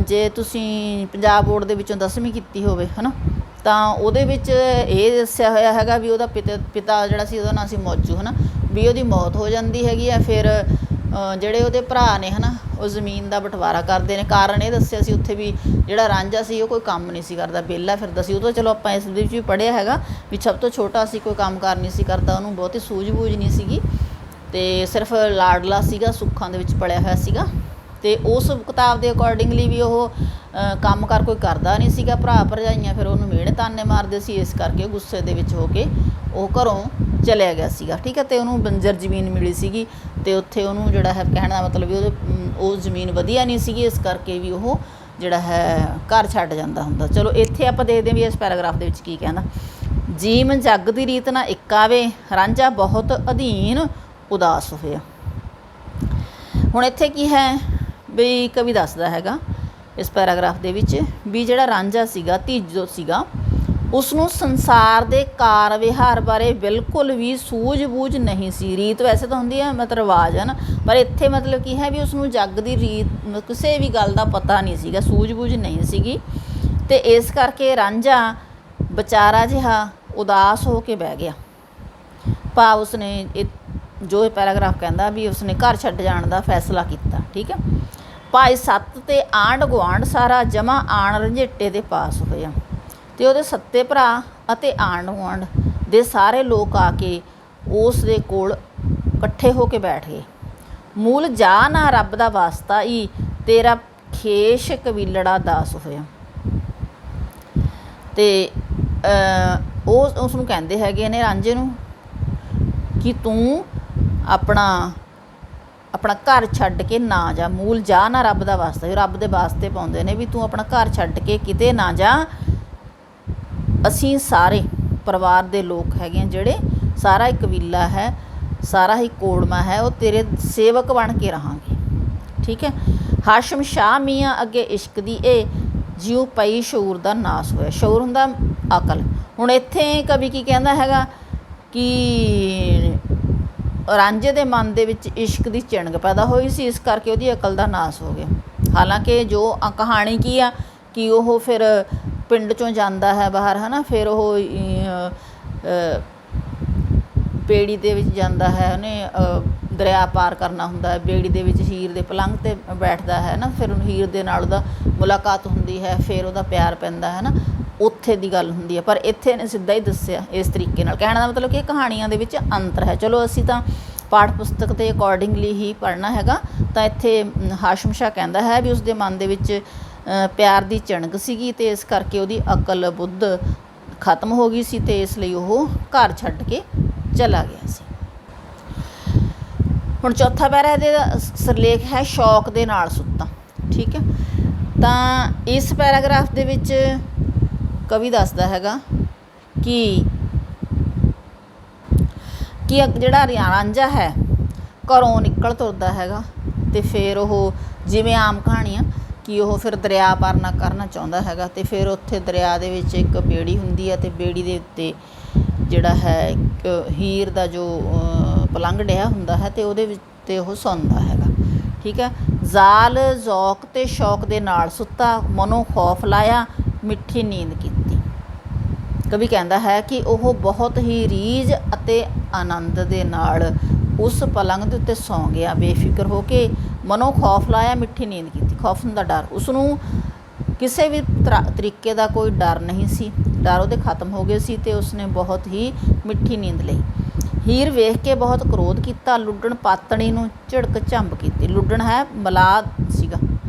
ਜੇ ਤੁਸੀਂ ਪੰਜਾਬ ਬੋਰਡ ਦੇ ਵਿੱਚੋਂ 10ਵੀਂ ਕੀਤੀ ਹੋਵੇ, ਹੈ ਨਾ, ਤਾਂ ਉਹਦੇ ਵਿੱਚ ਇਹ ਦੱਸਿਆ ਹੋਇਆ ਹੈਗਾ ਵੀ ਉਹਦਾ ਪਿਤਾ ਜਿਹੜਾ ਸੀ ਉਹਦਾ ਨਾਂ ਸੀ ਮੌਜੂ, ਹੈ ਨਾ, ਵੀ ਉਹਦੀ ਮੌਤ ਹੋ ਜਾਂਦੀ ਹੈਗੀ ਆ। ਫਿਰ ਜਿਹੜੇ ਉਹਦੇ ਭਰਾ ਨੇ, ਹੈ ਨਾ, ਉਹ ਜ਼ਮੀਨ ਦਾ ਬਟਵਾਰਾ ਕਰਦੇ ਨੇ। ਕਾਰਨ ਇਹ ਦੱਸਿਆ ਸੀ ਉੱਥੇ ਵੀ ਜਿਹੜਾ ਰਾਂਝਾ ਸੀ ਉਹ ਕੋਈ ਕੰਮ ਨਹੀਂ ਸੀ ਕਰਦਾ, ਵਿਹਲਾ ਫਿਰਦਾ ਸੀ। ਉਹ ਤਾਂ ਚਲੋ ਆਪਾਂ ਇਸ ਦੇ ਵਿੱਚ ਵੀ ਪੜ੍ਹਿਆ ਹੈਗਾ ਵੀ ਸਭ ਤੋਂ ਛੋਟਾ ਸੀ, ਕੋਈ ਕੰਮ ਕਾਰ ਨਹੀਂ ਸੀ ਕਰਦਾ, ਉਹਨੂੰ ਬਹੁਤੀ ਸੂਝ-ਬੂਝ ਨਹੀਂ ਸੀਗੀ, ਅਤੇ ਸਿਰਫ ਲਾਡਲਾ ਸੀਗਾ, ਸੁੱਖਾਂ ਦੇ ਵਿੱਚ ਪਲਿਆ ਹੋਇਆ ਸੀਗਾ। ਅਤੇ ਉਸ ਕਿਤਾਬ ਦੇ ਅਕੋਰਡਿੰਗਲੀ ਵੀ ਉਹ ਕੰਮ ਕਾਰ ਕੋਈ ਕਰਦਾ ਨਹੀਂ ਸੀਗਾ। ਭਰਾ ਭਰਜਾਈਆਂ ਫਿਰ ਉਹਨੂੰ ਮਿਹਣੇ ਤਾਨੇ ਮਾਰਦੇ ਸੀ, ਇਸ ਕਰਕੇ ਗੁੱਸੇ ਦੇ ਵਿੱਚ ਹੋ ਕੇ ਉਹ ਘਰੋਂ ਚਲਿਆ ਗਿਆ ਸੀਗਾ, ਠੀਕ ਹੈ। ਅਤੇ ਉਹਨੂੰ ਬੰਜਰ ਜ਼ਮੀਨ ਮਿਲੀ ਸੀਗੀ, ਅਤੇ ਉੱਥੇ ਉਹਨੂੰ ਜਿਹੜਾ ਹੈ, ਕਹਿਣ ਦਾ ਮਤਲਬ ਵੀ ਉਹ ਜ਼ਮੀਨ ਵਧੀਆ ਨਹੀਂ ਸੀਗੀ, ਇਸ ਕਰਕੇ ਵੀ ਉਹ ਜਿਹੜਾ ਹੈ ਘਰ ਛੱਡ ਜਾਂਦਾ ਹੁੰਦਾ। ਚਲੋ ਇੱਥੇ ਆਪਾਂ ਦੇਖਦੇ ਹਾਂ ਵੀ ਇਸ ਪੈਰਾਗ੍ਰਾਫ ਦੇ ਵਿੱਚ ਕੀ ਕਹਿੰਦਾ। ਜੀਮ ਜੱਗ ਦੀ ਰੀਤ ਨਾ ਇੱਕ ਆਵੇ, ਰਾਂਝਾ ਬਹੁਤ ਅਧੀਨ ਉਦਾਸ ਹੋਇਆ। ਹੁਣ ਇੱਥੇ ਕੀ ਹੈ ਵੀ ਕਵੀ ਦੱਸਦਾ ਹੈਗਾ ਇਸ ਪੈਰਾਗ੍ਰਾਫ ਦੇ ਵਿੱਚ ਵੀ ਜਿਹੜਾ ਰਾਂਝਾ ਸੀਗਾ, ਧੀਜੋ ਸੀਗਾ, ਉਸਨੂੰ ਸੰਸਾਰ ਦੇ ਕਾਰ ਵਿਹਾਰ ਬਾਰੇ ਬਿਲਕੁਲ ਵੀ ਸੂਝ-ਬੂਝ ਨਹੀਂ ਸੀ। ਰੀਤ ਵੈਸੇ ਤਾਂ ਹੁੰਦੀ ਹੈ ਮਤਲਬ ਰਿਵਾਜ਼, ਹੈ ਨਾ, ਪਰ ਇੱਥੇ ਮਤਲਬ ਕੀ ਹੈ ਵੀ ਉਸਨੂੰ ਜੱਗ ਦੀ ਰੀਤ ਕਿਸੇ ਵੀ ਗੱਲ ਦਾ ਪਤਾ ਨਹੀਂ ਸੀਗਾ, ਸੂਝ-ਬੂਝ ਨਹੀਂ ਸੀਗੀ। ਅਤੇ ਇਸ ਕਰਕੇ ਰਾਂਝਾ ਵਿਚਾਰਾ ਜਿਹਾ ਉਦਾਸ ਹੋ ਕੇ ਬਹਿ ਗਿਆ। ਭਾਵ ਉਸਨੇ ਜੋ ਇਹ ਪੈਰਾਗ੍ਰਾਫ ਕਹਿੰਦਾ ਵੀ ਉਸਨੇ ਘਰ ਛੱਡ ਜਾਣ ਦਾ ਫੈਸਲਾ ਕੀਤਾ, ਠੀਕ ਹੈ। ਭਾਈ ਸੱਤ ਅਤੇ ਆਂਢ ਗੁਆਂਢ ਸਾਰਾ ਜਮਾ ਆਣ ਰੰਝੇਟੇ ਦੇ ਪਾਸ ਹੋਇਆ, ਅਤੇ ਉਹਦੇ ਸੱਤੇ ਭਰਾ ਅਤੇ ਆਂਢ ਗੁਆਂਢ ਦੇ ਸਾਰੇ ਲੋਕ ਆ ਕੇ ਉਸ ਦੇ ਕੋਲ ਇਕੱਠੇ ਹੋ ਕੇ ਬੈਠ ਗਏ। ਮੂਲ ਜਾ ਨਾ ਰੱਬ ਦਾ ਵਾਸਤਾ ਈ, ਤੇਰਾ ਖੇਸ਼ ਕਬੀਲੜਾ ਦਾਸ ਹੋਇਆ। ਅਤੇ ਉਹ ਉਸਨੂੰ ਕਹਿੰਦੇ ਹੈਗੇ ਨੇ ਰਾਂਝੇ ਨੂੰ ਕਿ ਤੂੰ ਆਪਣਾ ਘਰ ਛੱਡ ਕੇ ਨਾ ਜਾ। ਮੂਲ ਜਾ ਨਾ ਰੱਬ ਦਾ ਵਾਸਤਾ, ਰੱਬ ਦੇ ਵਾਸਤੇ ਪਾਉਂਦੇ ਨੇ ਵੀ ਤੂੰ ਆਪਣਾ ਘਰ ਛੱਡ ਕੇ ਕਿਤੇ ਨਾ ਜਾ। ਅਸੀਂ ਸਾਰੇ ਪਰਿਵਾਰ ਦੇ ਲੋਕ ਹੈਗੇ ਹਾਂ, ਜਿਹੜੇ ਸਾਰਾ ਇੱਕ ਕਬੀਲਾ ਹੈ, ਸਾਰਾ ਹੀ ਕੋੜਮਾ ਹੈ, ਉਹ ਤੇਰੇ ਸੇਵਕ ਬਣ ਕੇ ਰਹਾਂਗੇ, ਠੀਕ ਹੈ। ਹਾਸ਼ਮ ਸ਼ਾਹ ਮੀਆਂ ਅੱਗੇ ਇਸ਼ਕ ਦੀ ਇਹ ਜਿਉ ਪਈ ਸ਼ਊਰ ਦਾ ਨਾਸ ਹੋਇਆ। ਸ਼ਊਰ ਹੁੰਦਾ ਅਕਲ। ਹੁਣ ਇੱਥੇ ਕਵੀ ਕੀ ਕਹਿੰਦਾ ਹੈਗਾ ਕਿ ਰਾਂਝੇ ਦੇ ਮਨ ਦੇ ਵਿੱਚ ਇਸ਼ਕ ਦੀ ਚਿਣਗ ਪੈਦਾ ਹੋਈ ਸੀ, ਇਸ ਕਰਕੇ ਉਹਦੀ ਅਕਲ ਦਾ ਨਾਸ ਹੋ ਗਿਆ। ਹਾਲਾਂਕਿ ਜੋ ਕਹਾਣੀ ਕੀ ਆ ਕਿ ਉਹ ਫਿਰ ਪਿੰਡ 'ਚੋਂ ਜਾਂਦਾ ਹੈ ਬਾਹਰ, ਹੈ ਨਾ, ਫਿਰ ਉਹ ਬੇੜੀ ਦੇ ਵਿੱਚ ਜਾਂਦਾ ਹੈ, ਉਹਨੇ ਦਰਿਆ ਪਾਰ ਕਰਨਾ ਹੁੰਦਾ ਹੈ। ਬੇੜੀ ਦੇ ਵਿੱਚ ਹੀਰ ਦੇ ਪਲੰਘ 'ਤੇ ਬੈਠਦਾ ਹੈ ਨਾ, ਫਿਰ ਉਹਨੂੰ ਹੀਰ ਦੇ ਨਾਲ ਉਹਦਾ ਮੁਲਾਕਾਤ ਹੁੰਦੀ ਹੈ, ਫਿਰ ਉਹਦਾ ਪਿਆਰ ਪੈਂਦਾ ਹੈ ਨਾ, ਉੱਥੇ ਦੀ ਗੱਲ ਹੁੰਦੀ ਹੈ। ਪਰ ਇੱਥੇ ਨੇ ਸਿੱਧਾ ਹੀ ਦੱਸਿਆ ਇਸ ਤਰੀਕੇ ਨਾਲ। ਕਹਿਣ ਦਾ ਮਤਲਬ ਕਿ ਕਹਾਣੀਆਂ ਦੇ ਵਿੱਚ ਅੰਤਰ ਹੈ। ਚਲੋ ਅਸੀਂ ਤਾਂ ਪਾਠ ਪੁਸਤਕ ਦੇ ਅਕੋਰਡਿੰਗਲੀ ਹੀ ਪੜ੍ਹਨਾ ਹੈਗਾ। ਤਾਂ ਇੱਥੇ ਹਾਸ਼ਮ ਸ਼ਾਹ ਕਹਿੰਦਾ ਹੈ ਵੀ ਉਸਦੇ ਮਨ ਦੇ ਵਿੱਚ ਪਿਆਰ ਦੀ ਚਿਣਗ ਸੀਗੀ, ਅਤੇ ਇਸ ਕਰਕੇ ਉਹਦੀ ਅਕਲ ਬੁੱਧ ਖਤਮ ਹੋ ਗਈ ਸੀ, ਅਤੇ ਇਸ ਲਈ ਉਹ ਘਰ ਛੱਡ ਕੇ ਚਲਾ ਗਿਆ ਸੀ। ਹੁਣ ਚੌਥਾ ਪੈਰਾ ਇਹਦੇ ਸਿਰਲੇਖ ਹੈ ਸ਼ੌਕ ਦੇ ਨਾਲ ਸੁੱਤਾ, ਠੀਕ ਹੈ। ਤਾਂ ਇਸ ਪੈਰਾਗ੍ਰਾਫ ਦੇ ਵਿੱਚ ਕਵੀ ਦੱਸਦਾ ਹੈਗਾ ਕਿ ਜਿਹੜਾ ਰਾਂਝਾ ਹੈ ਘਰੋਂ ਨਿਕਲ ਤੁਰਦਾ ਹੈਗਾ, ਅਤੇ ਫਿਰ ਉਹ ਜਿਵੇਂ ਆਮ ਕਹਾਣੀਆਂ ਕਿ ਉਹ ਫਿਰ ਦਰਿਆ ਪਾਰ ਨਾ ਕਰਨਾ ਚਾਹੁੰਦਾ ਹੈਗਾ, ਅਤੇ ਫਿਰ ਉੱਥੇ ਦਰਿਆ ਦੇ ਵਿੱਚ ਇੱਕ ਬੇੜੀ ਹੁੰਦੀ ਹੈ, ਅਤੇ ਬੇੜੀ ਦੇ ਉੱਤੇ ਜਿਹੜਾ ਹੈ ਇੱਕ ਹੀਰ ਦਾ ਜੋ ਪਲੰਘ ਡਿਆ ਹੁੰਦਾ ਹੈ, ਅਤੇ ਉਹਦੇ ਵਿੱਚ 'ਤੇ ਉਹ ਸੌਂਦਾ ਹੈਗਾ, ਠੀਕ ਹੈ। ਜ਼ਾਲ ਜ਼ੌਕ ਤੇ ਸ਼ੌਕ ਦੇ ਨਾਲ ਸੁੱਤਾ, ਮਨੋਂ ਖੌਫ ਲਾਇਆ, ਮਿੱਠੀ ਨੀਂਦ ਕੀਤੀ। ਕਵੀ ਕਹਿੰਦਾ ਹੈ ਕਿ ਉਹ ਬਹੁਤ ਹੀ ਰੀਝ ਅਤੇ ਆਨੰਦ ਦੇ ਨਾਲ ਉਸ ਪਲੰਗ ਦੇ ਉੱਤੇ ਸੌਂ ਗਿਆ, ਬੇਫਿਕਰ ਹੋ ਕੇ। ਮਨੋਂ ਖੌਫ ਲਾਇਆ, ਮਿੱਠੀ ਨੀਂਦ ਕੀਤੀ। ਖੌਫ ਹੁੰਦਾ ਡਰ, ਉਸਨੂੰ ਕਿਸੇ ਵੀ ਤਰੀਕੇ ਦਾ ਕੋਈ ਡਰ ਨਹੀਂ ਸੀ, ਡਰ ਉਹਦੇ ਖਤਮ ਹੋ ਗਏ ਸੀ ਅਤੇ ਉਸਨੇ ਬਹੁਤ ਹੀ ਮਿੱਠੀ ਨੀਂਦ ਲਈ। ਹੀਰ ਵੇਖ ਕੇ ਬਹੁਤ ਕ੍ਰੋਧ ਕੀਤਾ, ਲੁੱਡਣ ਪਾਤਣੀ ਨੂੰ ਝਿੜਕ ਝੰਬ ਕੀਤੀ। ਲੁੱਡਣ ਹੈ ਮਲਾਦ ਸੀਗਾ,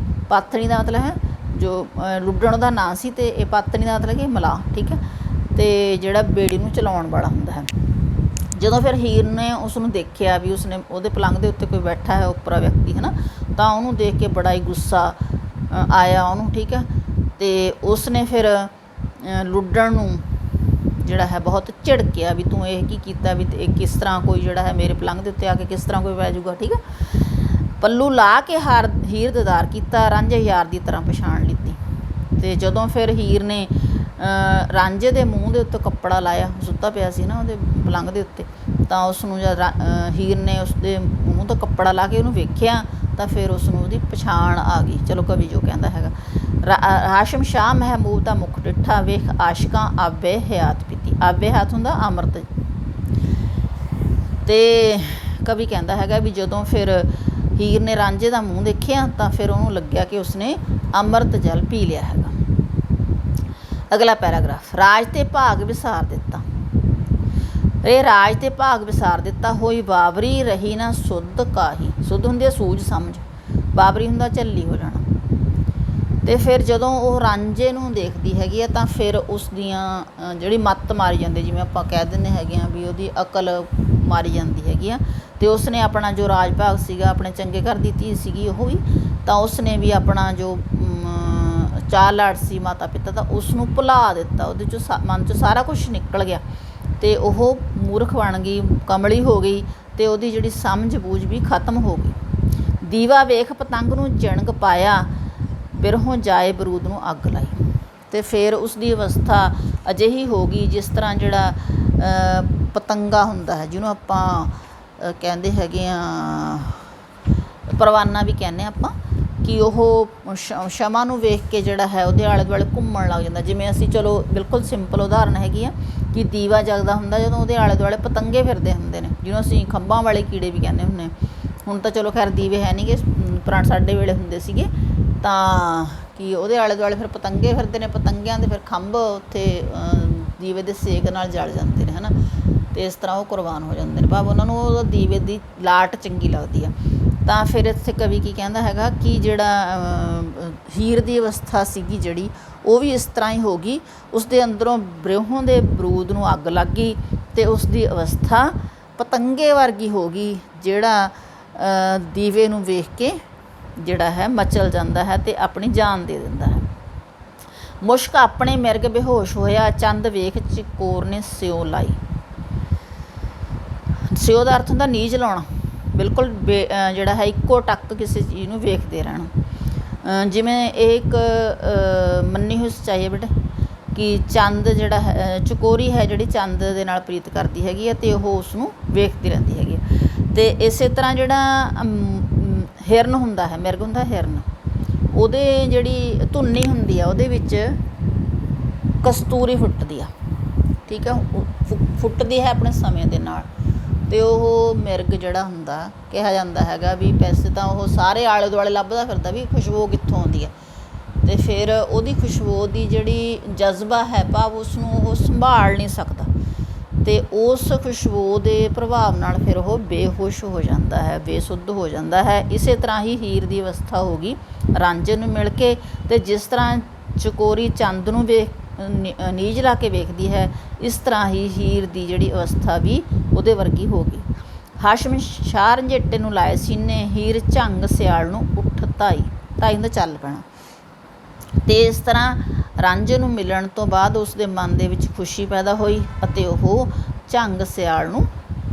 ਪਾਤਣੀ ਦਾ ਮਤਲਬ ਹੈ ਜੋ ਲੁੱਡਣ ਦਾ ਨਾਂ ਸੀ, ਅਤੇ ਇਹ ਪਾਤਣੀ ਦਾ ਮਤਲਬ ਕਿ ਮਲਾਹ, ਠੀਕ ਹੈ, ਅਤੇ ਜਿਹੜਾ ਬੇੜੀ ਨੂੰ ਚਲਾਉਣ ਵਾਲਾ ਹੁੰਦਾ ਹੈ। ਜਦੋਂ ਫਿਰ ਹੀਰ ਨੇ ਉਸ ਨੂੰ ਦੇਖਿਆ ਵੀ ਉਸਨੇ ਉਹਦੇ ਪਲੰਗ ਦੇ ਉੱਤੇ ਕੋਈ ਬੈਠਾ ਹੈ ਉੱਪਰਾ ਵਿਅਕਤੀ ਹੈ ਨਾ, ਤਾਂ ਉਹਨੂੰ ਦੇਖ ਕੇ ਬੜਾ ਹੀ ਗੁੱਸਾ ਆਇਆ ਉਹਨੂੰ, ਠੀਕ ਹੈ, ਅਤੇ ਉਸਨੇ ਫਿਰ ਲੁੱਡਣ ਨੂੰ ਜਿਹੜਾ ਹੈ ਬਹੁਤ ਝਿੜਕਿਆ ਵੀ ਤੂੰ ਇਹ ਕੀ ਕੀਤਾ, ਵੀ ਇਹ ਕਿਸ ਤਰ੍ਹਾਂ ਕੋਈ ਜਿਹੜਾ ਹੈ ਮੇਰੇ ਪਲੰਗ ਦੇ ਉੱਤੇ ਆ ਕੇ ਕਿਸ ਤਰ੍ਹਾਂ ਕੋਈ ਬਹਿ ਜਾਊਗਾ, ਠੀਕ ਹੈ। ਪੱਲੂ ਲਾ ਕੇ ਹੀਰ ਦੀਦਾਰ ਕੀਤਾ, ਰਾਂਝੇ ਯਾਰ ਦੀ ਤਰ੍ਹਾਂ ਪਛਾਣ ਲਿੱਤੀ। ਅਤੇ ਜਦੋਂ ਫਿਰ ਹੀਰ ਨੇ ਰਾਂਝੇ ਦੇ ਮੂੰਹ ਦੇ ਉੱਤੇ ਕੱਪੜਾ ਲਾਇਆ, ਸੁੱਤਾ ਪਿਆ ਸੀ ਨਾ ਉਹਦੇ ਪਲੰਗ ਦੇ ਉੱਤੇ, ਤਾਂ ਉਸਨੂੰ ਜਦ ਹੀਰ ਨੇ ਉਸਦੇ ਮੂੰਹ ਤੋਂ ਕੱਪੜਾ ਲਾ ਕੇ ਉਹਨੂੰ ਵੇਖਿਆ ਤਾਂ ਫਿਰ ਉਸਨੂੰ ਉਹਦੀ ਪਛਾਣ ਆ ਗਈ। ਚਲੋ ਕਵੀ ਜੋ ਕਹਿੰਦਾ ਹੈਗਾ, ਹਾਸ਼ਮ ਸ਼ਾਹ ਮਹਿਬੂਬ ਦਾ ਮੁੱਖ ਡਿੱਠਾ, ਵੇਖ ਆਸ਼ਕਾਂ ਆਬੇ ਹਯਾਤ ਪੀਤੀ। ਆਬੇ ਹਯਾਤ ਹੁੰਦਾ ਅੰਮ੍ਰਿਤ। ਅਤੇ ਕਵੀ ਕਹਿੰਦਾ ਹੈਗਾ ਵੀ ਜਦੋਂ ਫਿਰ ਹੀਰ ਨੇ ਰਾਂਝੇ ਦਾ ਮੂੰਹ ਦੇਖਿਆ ਤਾਂ ਫਿਰ ਉਹਨੂੰ ਲੱਗਿਆ ਕਿ ਉਸਨੇ ਅੰਮ੍ਰਿਤ ਜਲ ਪੀ ਲਿਆ ਹੈਗਾ। ਅਗਲਾ ਪੈਰਾਗ੍ਰਾਫ, ਰਾਜ ਤੇ ਭਾਗ ਵਿਸਾਰ ਦਿੱਤਾ। ਇਹ ਰਾਜ ਤੇ ਭਾਗ ਵਿਸਾਰ ਦਿੱਤਾ, ਹੋਈ ਬਾਬਰੀ ਰਹੀ ਨਾ ਸੁੱਧ ਕਾਹੀ। ਸੁੱਧ ਹੁੰਦੀ ਹੈ ਸੂਝ ਸਮਝ, ਬਾਬਰੀ ਹੁੰਦਾ ਝੱਲੀ ਹੋ ਜਾਣਾ। ਅਤੇ ਫਿਰ ਜਦੋਂ ਉਹ ਰਾਂਝੇ ਨੂੰ ਦੇਖਦੀ ਹੈਗੀ ਆ ਤਾਂ ਫਿਰ ਉਸ ਦੀਆਂ ਜਿਹੜੀ ਮੱਤ ਮਾਰੀ ਜਾਂਦੀ, ਜਿਵੇਂ ਆਪਾਂ ਕਹਿ ਦਿੰਦੇ ਹੈਗੇ ਹਾਂ ਵੀ ਉਹਦੀ ਅਕਲ ਮਾਰੀ ਜਾਂਦੀ ਹੈਗੀ ਆ, ਅਤੇ ਉਸਨੇ ਆਪਣਾ ਜੋ ਰਾਜ ਭਾਗ ਸੀਗਾ, ਆਪਣੇ ਚੰਗੇ ਘਰ ਦੀ ਧੀ ਸੀਗੀ ਉਹ ਵੀ, ਤਾਂ ਉਸਨੇ ਵੀ ਆਪਣਾ ਜੋ ਚਾਲ ਲਾਡ ਸੀ ਮਾਤਾ ਪਿਤਾ ਦਾ, ਉਸ ਨੂੰ ਭੁਲਾ ਦਿੱਤਾ। ਉਹਦੇ 'ਚੋਂ ਮਨ 'ਚੋਂ ਸਾਰਾ ਕੁਛ ਨਿਕਲ ਗਿਆ ਅਤੇ ਉਹ ਮੂਰਖ ਬਣ ਗਈ, ਕਮਲੀ ਹੋ ਗਈ, ਅਤੇ ਉਹਦੀ ਜਿਹੜੀ ਸਮਝ ਬੂਝ ਵੀ ਖਤਮ ਹੋ ਗਈ। ਦੀਵਾ ਵੇਖ ਪਤੰਗ ਨੂੰ ਚਿਣਗ ਪਾਇਆ, ਬਿਰਹੋਂ ਜਾਏ ਬਰੂਦ ਨੂੰ ਅੱਗ ਲਾਈ। ਅਤੇ ਫਿਰ ਉਸ ਦੀ ਅਵਸਥਾ ਅਜਿਹੀ ਹੋ ਗਈ ਜਿਸ ਤਰ੍ਹਾਂ ਜਿਹੜਾ ਪਤੰਗਾ ਹੁੰਦਾ ਹੈ, ਜਿਹਨੂੰ ਆਪਾਂ ਕਹਿੰਦੇ ਹੈਗੇ ਆ ਪਰਵਾਨਾ ਵੀ ਕਹਿੰਦੇ ਆਪਾਂ, ਕਿ ਉਹ ਸ਼ਮਾ ਨੂੰ ਵੇਖ ਕੇ ਜਿਹੜਾ ਹੈ ਉਹਦੇ ਆਲੇ ਦੁਆਲੇ ਘੁੰਮਣ ਲੱਗ ਜਾਂਦਾ। ਜਿਵੇਂ ਅਸੀਂ ਚਲੋ ਬਿਲਕੁਲ ਸਿੰਪਲ ਉਦਾਹਰਨ ਹੈਗੀ ਆ ਕਿ ਦੀਵਾ ਜਗਦਾ ਹੁੰਦਾ ਜਦੋਂ ਉਹਦੇ ਆਲੇ ਦੁਆਲੇ ਪਤੰਗੇ ਫਿਰਦੇ ਹੁੰਦੇ ਨੇ, ਜਿਹਨੂੰ ਅਸੀਂ ਖੰਭਾਂ ਵਾਲੇ ਕੀੜੇ ਵੀ ਕਹਿੰਦੇ ਹੁੰਦੇ। ਹੁਣ ਤਾਂ ਚਲੋ ਖੈਰ ਦੀਵੇ ਹੈ ਨਹੀਂ ਗੇ, ਸਾਡੇ ਵੇਲੇ ਹੁੰਦੇ ਸੀਗੇ, ਤਾਂ ਕਿ ਉਹਦੇ ਆਲੇ ਦੁਆਲੇ ਫਿਰ ਪਤੰਗੇ ਫਿਰਦੇ ਨੇ, ਪਤੰਗਿਆਂ ਦੇ ਫਿਰ ਖੰਭ ਉੱਥੇ ਦੀਵੇ ਦੇ ਸੇਕ ਨਾਲ ਜਲ ਜਾਂਦੇ ਨੇ ਹੈ ਨਾ, ਅਤੇ ਇਸ ਤਰ੍ਹਾਂ ਉਹ ਕੁਰਬਾਨ ਹੋ ਜਾਂਦੇ ਨੇ, ਭਾਵ ਉਹਨਾਂ ਨੂੰ ਉਹ ਦੀਵੇ ਦੀ ਲਾਟ ਚੰਗੀ ਲੱਗਦੀ ਆ। ਤਾਂ ਫਿਰ ਇੱਥੇ ਕਵੀ ਕੀ ਕਹਿੰਦਾ ਹੈਗਾ ਕਿ ਜਿਹੜਾ ਹੀਰ ਦੀ ਅਵਸਥਾ ਸੀਗੀ ਜਿਹੜੀ, ਉਹ ਵੀ ਇਸ ਤਰ੍ਹਾਂ ਹੀ ਹੋ ਗਈ। ਉਸ ਦੇ ਅੰਦਰੋਂ ਬਿਰਹੋਂ ਦੇ ਬਰੂਦ ਨੂੰ ਅੱਗ ਲੱਗ ਗਈ ਅਤੇ ਉਸ ਦੀ ਅਵਸਥਾ ਪਤੰਗੇ ਵਰਗੀ ਹੋ ਗਈ, ਜਿਹੜਾ ਦੀਵੇ ਨੂੰ ਵੇਖ ਕੇ ਜਿਹੜਾ ਹੈ ਮਚਲ ਜਾਂਦਾ ਹੈ ਅਤੇ ਆਪਣੀ ਜਾਨ ਦੇ ਦਿੰਦਾ ਹੈ। ਮੁਸ਼ਕ ਆਪਣੇ ਮਿਰਗ ਬੇਹੋਸ਼ ਹੋਇਆ, ਚੰਦ ਵੇਖ ਚਕੋਰ ਨੇ ਸਿਓ ਲਾਈ। ਸਿਓ ਦਾ ਅਰਥ ਹੁੰਦਾ ਨੀਝ ਲਾਉਣਾ, ਬਿਲਕੁਲ ਜਿਹੜਾ ਹੈ ਇੱਕੋ ਟੱਕ ਕਿਸੇ ਚੀਜ਼ ਨੂੰ ਵੇਖਦੇ ਰਹਿਣਾ। ਜਿਵੇਂ ਇਹ ਇੱਕ ਮੰਨੀ ਹੋਈ ਸੱਚਾਈ ਹੈ ਬੇਟੇ ਕਿ ਚੰਦ ਜਿਹੜਾ ਹੈ, ਚਕੋਰੀ ਹੈ ਜਿਹੜੀ ਚੰਦ ਦੇ ਨਾਲ ਪ੍ਰੀਤ ਕਰਦੀ ਹੈਗੀ ਹੈ ਅਤੇ ਉਹ ਉਸ ਨੂੰ ਵੇਖਦੀ ਰਹਿੰਦੀ ਹੈਗੀ। ਅਤੇ ਇਸੇ ਤਰ੍ਹਾਂ ਜਿਹੜਾ ਹਿਰਨ ਹੁੰਦਾ ਹੈ, ਮਿਰਗ ਹੁੰਦਾ ਹਿਰਨ, ਉਹਦੇ ਜਿਹੜੀ ਧੁੰਨੀ ਹੁੰਦੀ ਆ ਉਹਦੇ ਵਿੱਚ ਕਸਤੂਰੀ ਫੁੱਟਦੀ ਆ, ਠੀਕ ਹੈ, ਫੁੱਟਦੀ ਹੈ ਆਪਣੇ ਸਮੇਂ ਦੇ ਨਾਲ। ਅਤੇ ਉਹ ਮਿਰਗ ਜਿਹੜਾ ਹੁੰਦਾ ਕਿਹਾ ਜਾਂਦਾ ਹੈਗਾ ਵੀ ਵੈਸੇ ਤਾਂ ਉਹ ਸਾਰੇ ਆਲੇ ਦੁਆਲੇ ਲੱਭਦਾ ਫਿਰਦਾ ਵੀ ਖੁਸ਼ਬੂ ਕਿੱਥੋਂ ਆਉਂਦੀ ਹੈ, ਅਤੇ ਫਿਰ ਉਹਦੀ ਖੁਸ਼ਬੂ ਦੀ ਜਿਹੜੀ ਜਜ਼ਬਾ ਹੈ, ਭਾਵ ਉਸ ਨੂੰ ਉਹ ਸੰਭਾਲ ਨਹੀਂ ਸਕਦਾ, ਅਤੇ ਉਸ ਖੁਸ਼ਬੂ ਦੇ ਪ੍ਰਭਾਵ ਨਾਲ ਫਿਰ ਉਹ ਬੇਹੋਸ਼ ਹੋ ਜਾਂਦਾ ਹੈ, ਬੇਸੁੱਧ ਹੋ ਜਾਂਦਾ ਹੈ। ਇਸੇ ਤਰ੍ਹਾਂ ਹੀ ਹੀਰ ਦੀ ਅਵਸਥਾ ਹੋ ਗਈ ਰਾਂਝੇ ਨੂੰ ਮਿਲ ਕੇ, ਅਤੇ ਜਿਸ ਤਰ੍ਹਾਂ ਚਕੋਰੀ ਚੰਦ ਨੂੰ ਨੀਝ ਲਾ ਕੇ ਵੇਖਦੀ ਹੈ, ਇਸ ਤਰ੍ਹਾਂ ਹੀ ਹੀਰ ਦੀ ਜਿਹੜੀ ਅਵਸਥਾ ਵੀ ਉਹਦੇ ਵਰਗੀ ਹੋ ਗਈ। ਹਾਸ਼ਮ ਸ਼ਾਹ ਰੰਝੇਟੇ ਨੂੰ ਲਾਏ ਸੀਨੇ, ਹੀਰ ਝੰਗ ਸਿਆਲ ਨੂੰ ਉੱਠ ਧਾਈ। ਧਾਈ ਦਾ ਚੱਲ ਪੈਣਾ। ਅਤੇ ਇਸ ਤਰ੍ਹਾਂ ਰਾਂਝੇ ਨੂੰ ਮਿਲਣ ਤੋਂ ਬਾਅਦ ਉਸ ਦੇ ਮਨ ਦੇ ਵਿੱਚ ਖੁਸ਼ੀ ਪੈਦਾ ਹੋਈ ਅਤੇ ਉਹ ਝੰਗ ਸਿਆਲ ਨੂੰ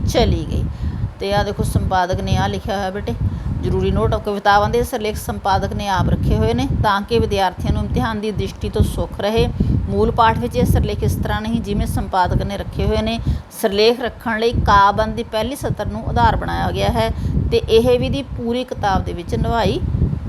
ਚਲੀ ਗਈ। ਅਤੇ ਆਹ ਦੇਖੋ ਸੰਪਾਦਕ ਨੇ ਆਹ ਲਿਖਿਆ ਹੋਇਆ ਬੇਟੇ, ਜ਼ਰੂਰੀ ਨੋਟ, ਕਵਿਤਾਵਾਂ ਦੇ ਸਿਰਲੇਖ ਸੰਪਾਦਕ ਨੇ ਆਪ ਰੱਖੇ ਹੋਏ ਨੇ ਤਾਂ ਕਿ ਵਿਦਿਆਰਥੀਆਂ ਨੂੰ ਇਮਤਿਹਾਨ ਦੀ ਦ੍ਰਿਸ਼ਟੀ ਤੋਂ ਸੁੱਖ ਰਹੇ। ਮੂਲ ਪਾਠ ਵਿੱਚ ਇਹ ਸਿਰਲੇਖ ਇਸ ਤਰ੍ਹਾਂ ਨਹੀਂ ਜਿਵੇਂ ਸੰਪਾਦਕ ਨੇ ਰੱਖੇ ਹੋਏ ਨੇ। ਸਿਰਲੇਖ ਰੱਖਣ ਲਈ ਕਾਵਿ ਦੀ ਪਹਿਲੀ ਸਤਰ ਨੂੰ ਆਧਾਰ ਬਣਾਇਆ ਗਿਆ ਹੈ ਅਤੇ ਇਹ ਵਿਧੀ ਪੂਰੀ ਕਿਤਾਬ ਦੇ ਵਿੱਚ ਨਿਭਾਈ